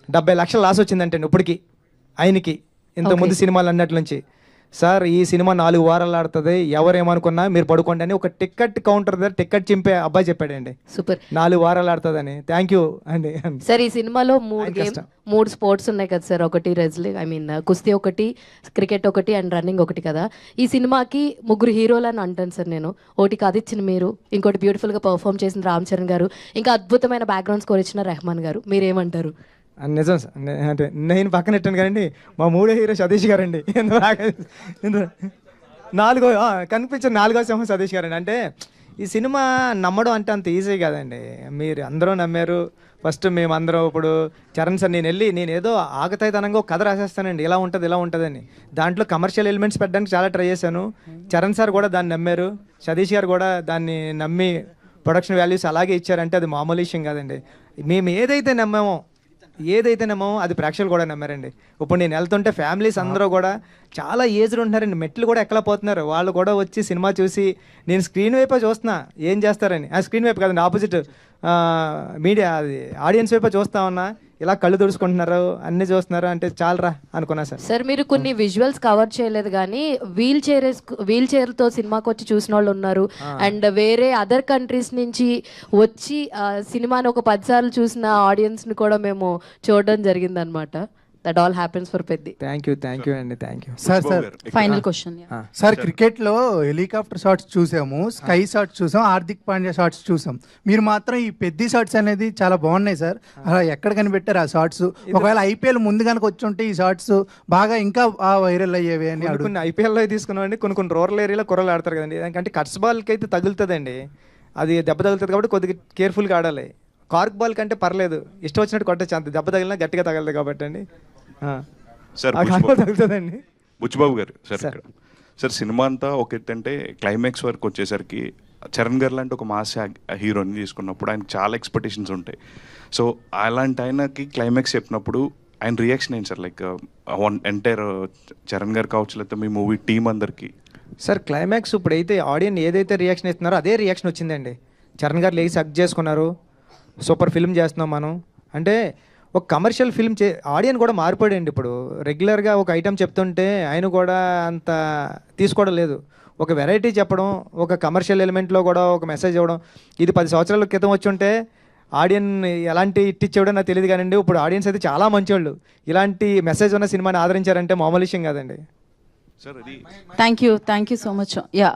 70 లక్షలు లాస్ వచ్చిందంటే ఇప్పటికి ఆయనకి, ఇంతకుముందు సినిమాలు అన్నట్ల నుంచి. సార్ ఈ సినిమా 4 వారాలు ఆడుతుంది, ఎవరేమనుకున్నా మీరు పడుకోండి అని ఒక టికెట్ కౌంటర్ దగ్గర టికెట్ చింపే అబ్బాయి చెప్పాడండి. సూపర్, 4 వారాలు ఆడుతుందని. థ్యాంక్ యూ అండి. సార్ ఈ సినిమాలో 3 స్పోర్ట్స్ ఉన్నాయి కదా సార్, ఒకటి కుస్తీ ఒకటి, క్రికెట్ ఒకటి అండ్ రన్నింగ్ ఒకటి కదా. ఈ సినిమాకి 3 హీరోలు అని అంటాను సార్ నేను. ఒకటి ఆదిత్య మీరు, ఇంకోటి బ్యూటిఫుల్గా పర్ఫామ్ చేసిన రామ్ చరణ్ గారు, ఇంకా అద్భుతమైన బ్యాక్గ్రౌండ్ స్కోర్ ఇచ్చిన రెహమాన్ గారు. మీరేమంటారు? నిజం సార్, అంటే నేను పక్కన పెట్టాను కదండి, మా 3వ హీరో సతీష్ గారండి. 4వ కనిపించిన 4వ సింహం సతీష్ గారండి. అంటే ఈ సినిమా నమ్మడం అంటే అంత ఈజీ కాదండి, మీరు అందరూ నమ్మారు. ఫస్ట్ మేమందరం ఇప్పుడు చరణ్ సార్ నేను ఏదో ఆగతాయితనంగా ఒక కథ రాసేస్తానండి, ఇలా ఉంటుందని. దాంట్లో కమర్షియల్ ఎలిమెంట్స్ పెట్టడానికి చాలా ట్రై చేశాను. చరణ్ సార్ కూడా దాన్ని నమ్మారు, సతీష్ గారు కూడా దాన్ని నమ్మి ప్రొడక్షన్ వాల్యూస్ అలాగే ఇచ్చారంటే అది మామూలు విషయం కాదండి. మేము ఏదైతే నమ్మామో అది ప్రేక్షకులు కూడా నమ్మారండి. ఇప్పుడు నేను వెళ్తుంటే ఫ్యామిలీస్ అందరూ కూడా చాలా ఏజ్డ్ ఉంటున్నారండి, మెట్లు కూడా ఎక్కలేకపోతున్నారు. వాళ్ళు కూడా వచ్చి సినిమా చూసి, నేను స్క్రీన్ వైపే చూస్తున్నా ఏం చేస్తారని, ఆ స్క్రీన్ వైపు కదండి, ఆపోజిట్ మీడియా అది ఆడియన్స్ వైపే చూస్తా ఉన్నా, ఇలా కళ్ళు తుడుచుకుంటున్నారు, అన్ని చూస్తున్నారు, అంటే చాలరా అనుకున్నా సార్. సార్ మీరు కొన్ని విజువల్స్ కవర్ చేయలేదు కానీ వీల్ చైర్తో సినిమాకి వచ్చి చూసిన వాళ్ళు ఉన్నారు, అండ్ వేరే అదర్ కంట్రీస్ నుంచి వచ్చి సినిమాని ఒక 10 సార్లు చూసిన ఆడియన్స్ని కూడా మేము చూడడం జరిగిందనమాట. That all happens for Peddi. Thank you అండి, thank you sir. Final question sir, క్రికెట్లో హెలికాప్టర్ షాట్స్ చూసాము, స్కై షాట్స్ చూసాం, హార్దిక్ పాండ్యా షాట్స్ చూసాం. మీరు మాత్రం ఈ పెద్ద షాట్స్ అనేది చాలా బాగున్నాయి సార్. అలా ఎక్కడ కనిపెట్టారు ఆ షాట్స్? ఒకవేళ ఐపీఎల్ ముందు కనుక వచ్చి ఉంటే ఈ షాట్స్ బాగా ఇంకా వైరల్ అయ్యేవి అని. కొన్ని ఐపీఎల్లో తీసుకున్నామండి, కొన్ని రూరల్ ఏరియాలో కుర్రలు ఆడతారు కదండి, ఎందుకంటే కట్స్ బాల్కి అయితే తగులుతుందండి, అది దెబ్బ తగులుతుంది కాబట్టి కొద్దిగా కేర్ఫుల్గా ఆడాలి. కార్క్ బాల్ కంటే పర్లేదు, ఇష్టం వచ్చినట్టు కొట్టచ్చు, అంత దెబ్బ తగిలినా గట్టిగా తగలదు కాబట్టి అండి. సార్ ఆ కాలువ తగ్గుతుందండి. బుచ్చిబాబు గారు సార్ ఇక్కడ సార్ సినిమా అంతా ఒక ఎత్తు అంటే క్లైమాక్స్ వరకు వచ్చేసరికి చరణ్ గారు లాంటి ఒక మాస్ హీరోని తీసుకున్నప్పుడు ఆయనకి చాలా ఎక్స్పెక్టేషన్స్ ఉంటాయి. సో అలాంటి ఆయనకి క్లైమాక్స్ చెప్పినప్పుడు ఆయన రియాక్షన్ ఏంటి సార్? లైక్ ఎంటైర్ చరణ్ గారు కావచ్చు, లేకపోతే మీ మూవీ టీం అందరికి. సార్ క్లైమాక్స్ ఇప్పుడైతే ఆడియన్స్ ఏదైతే రియాక్షన్ ఇస్తున్నారో అదే రియాక్షన్ వచ్చిందండి. చరణ్ గారు లేచి హగ్ చేసుకున్నారు, సూపర్ ఫిల్మ్ చేస్తున్నాం మనం అంటే. ఒక కమర్షియల్ ఫిల్మ్ ఆడియన్స్ కూడా మారిపోయాడండి. ఇప్పుడు రెగ్యులర్గా ఒక ఐటెం చెప్తుంటే ఆయన కూడా అంత తీసుకోవడం లేదు. ఒక వెరైటీ చెప్పడం, ఒక కమర్షియల్ ఎలిమెంట్లో కూడా ఒక మెసేజ్ ఇవ్వడం. ఇది 10 సంవత్సరాల క్రితం వచ్చి ఉంటే ఆడియన్స్ ఎలాంటి ఇట్టిచ్చేవాడో నాకు తెలియదు కానండి. ఇప్పుడు ఆడియన్స్ అయితే చాలా మంచివాళ్ళు. ఇలాంటి మెసేజ్ ఉన్న సినిమాని ఆదరించారంటే మామూలు విషయం కాదండి. Thank you so much. Yeah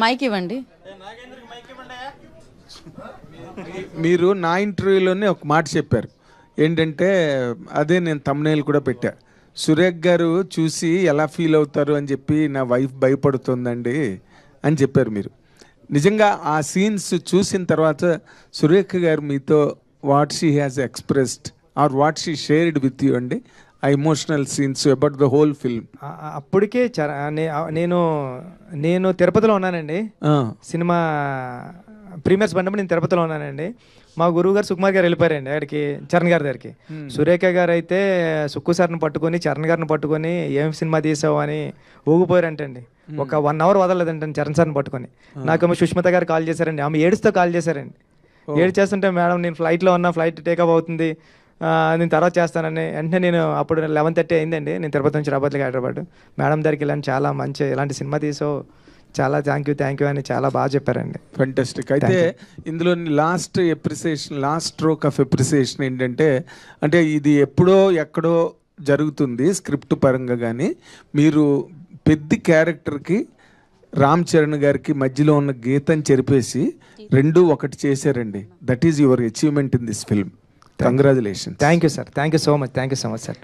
mic ఇవ్వండి. మీరు నా ఇంటర్వ్యూలోనే ఒక మాట చెప్పారు ఏంటంటే, అదే నేను thumbnail కూడా పెట్టా, సురేఖ్ గారు చూసి ఎలా ఫీల్ అవుతారు అని చెప్పి నా వైఫ్ భయపడుతుందండి అని చెప్పారు మీరు. నిజంగా ఆ సీన్స్ చూసిన తర్వాత సురేఖ గారు మీతో what she has expressed are what she shared with you అండి, ఆ emotional scenes about the whole film? అప్పటికే నేను తిరుపతిలో ఉన్నానండి. సినిమా ప్రీమియర్స్ పడినప్పుడు నేను తిరుపతిలో ఉన్నానండి. మా గురువు గారు సుకుమార్ గారు వెళ్ళిపోయారండి అక్కడికి, చరణ్ గారి దగ్గరికి. సురేఖ గారు అయితే సుక్కు సార్ని పట్టుకొని చరణ్ గారిని పట్టుకొని ఏం సినిమా తీసావు అని ఊగిపోయారంటండి. ఒక 1 hour వదలలేదంటండి చరణ్ సార్ని పట్టుకొని. నాకేమో సుష్మిత గారు కాల్ చేశారండి, ఆమె ఏడుస్తూ కాల్ చేశారండి. ఏడ్చేస్తుంటే మేడం నేను ఫ్లైట్లో ఉన్నా, ఫ్లైట్ టేకప్ అవుతుంది, నేను తర్వాత చేస్తానని. వెంటనే నేను అప్పుడు 11:30 అయిందండి, నేను తిరుపతి నుంచి రాబోతులకి హైదరాబాద్. మేడం దగ్గరికి వెళ్ళాను, చాలా మంచి ఇలాంటి సినిమా తీసావు, చాలా థ్యాంక్ యూ అని చాలా బాగా చెప్పారండి. ఫెంటాస్టిక్. అయితే ఇందులో లాస్ట్ స్ట్రోక్ ఆఫ్ ఎప్రిసియేషన్ ఏంటంటే, అంటే ఇది ఎప్పుడో ఎక్కడో జరుగుతుంది స్క్రిప్ట్ పరంగా, కానీ మీరు పెద్ద క్యారెక్టర్కి రామ్ చరణ్ గారికి మధ్యలో ఉన్న గీతని చెరిపేసి 2 ఒకటి చేశారండి. That is your achievement in this film. Congratulation. Thank you sir. Thank you so much sir.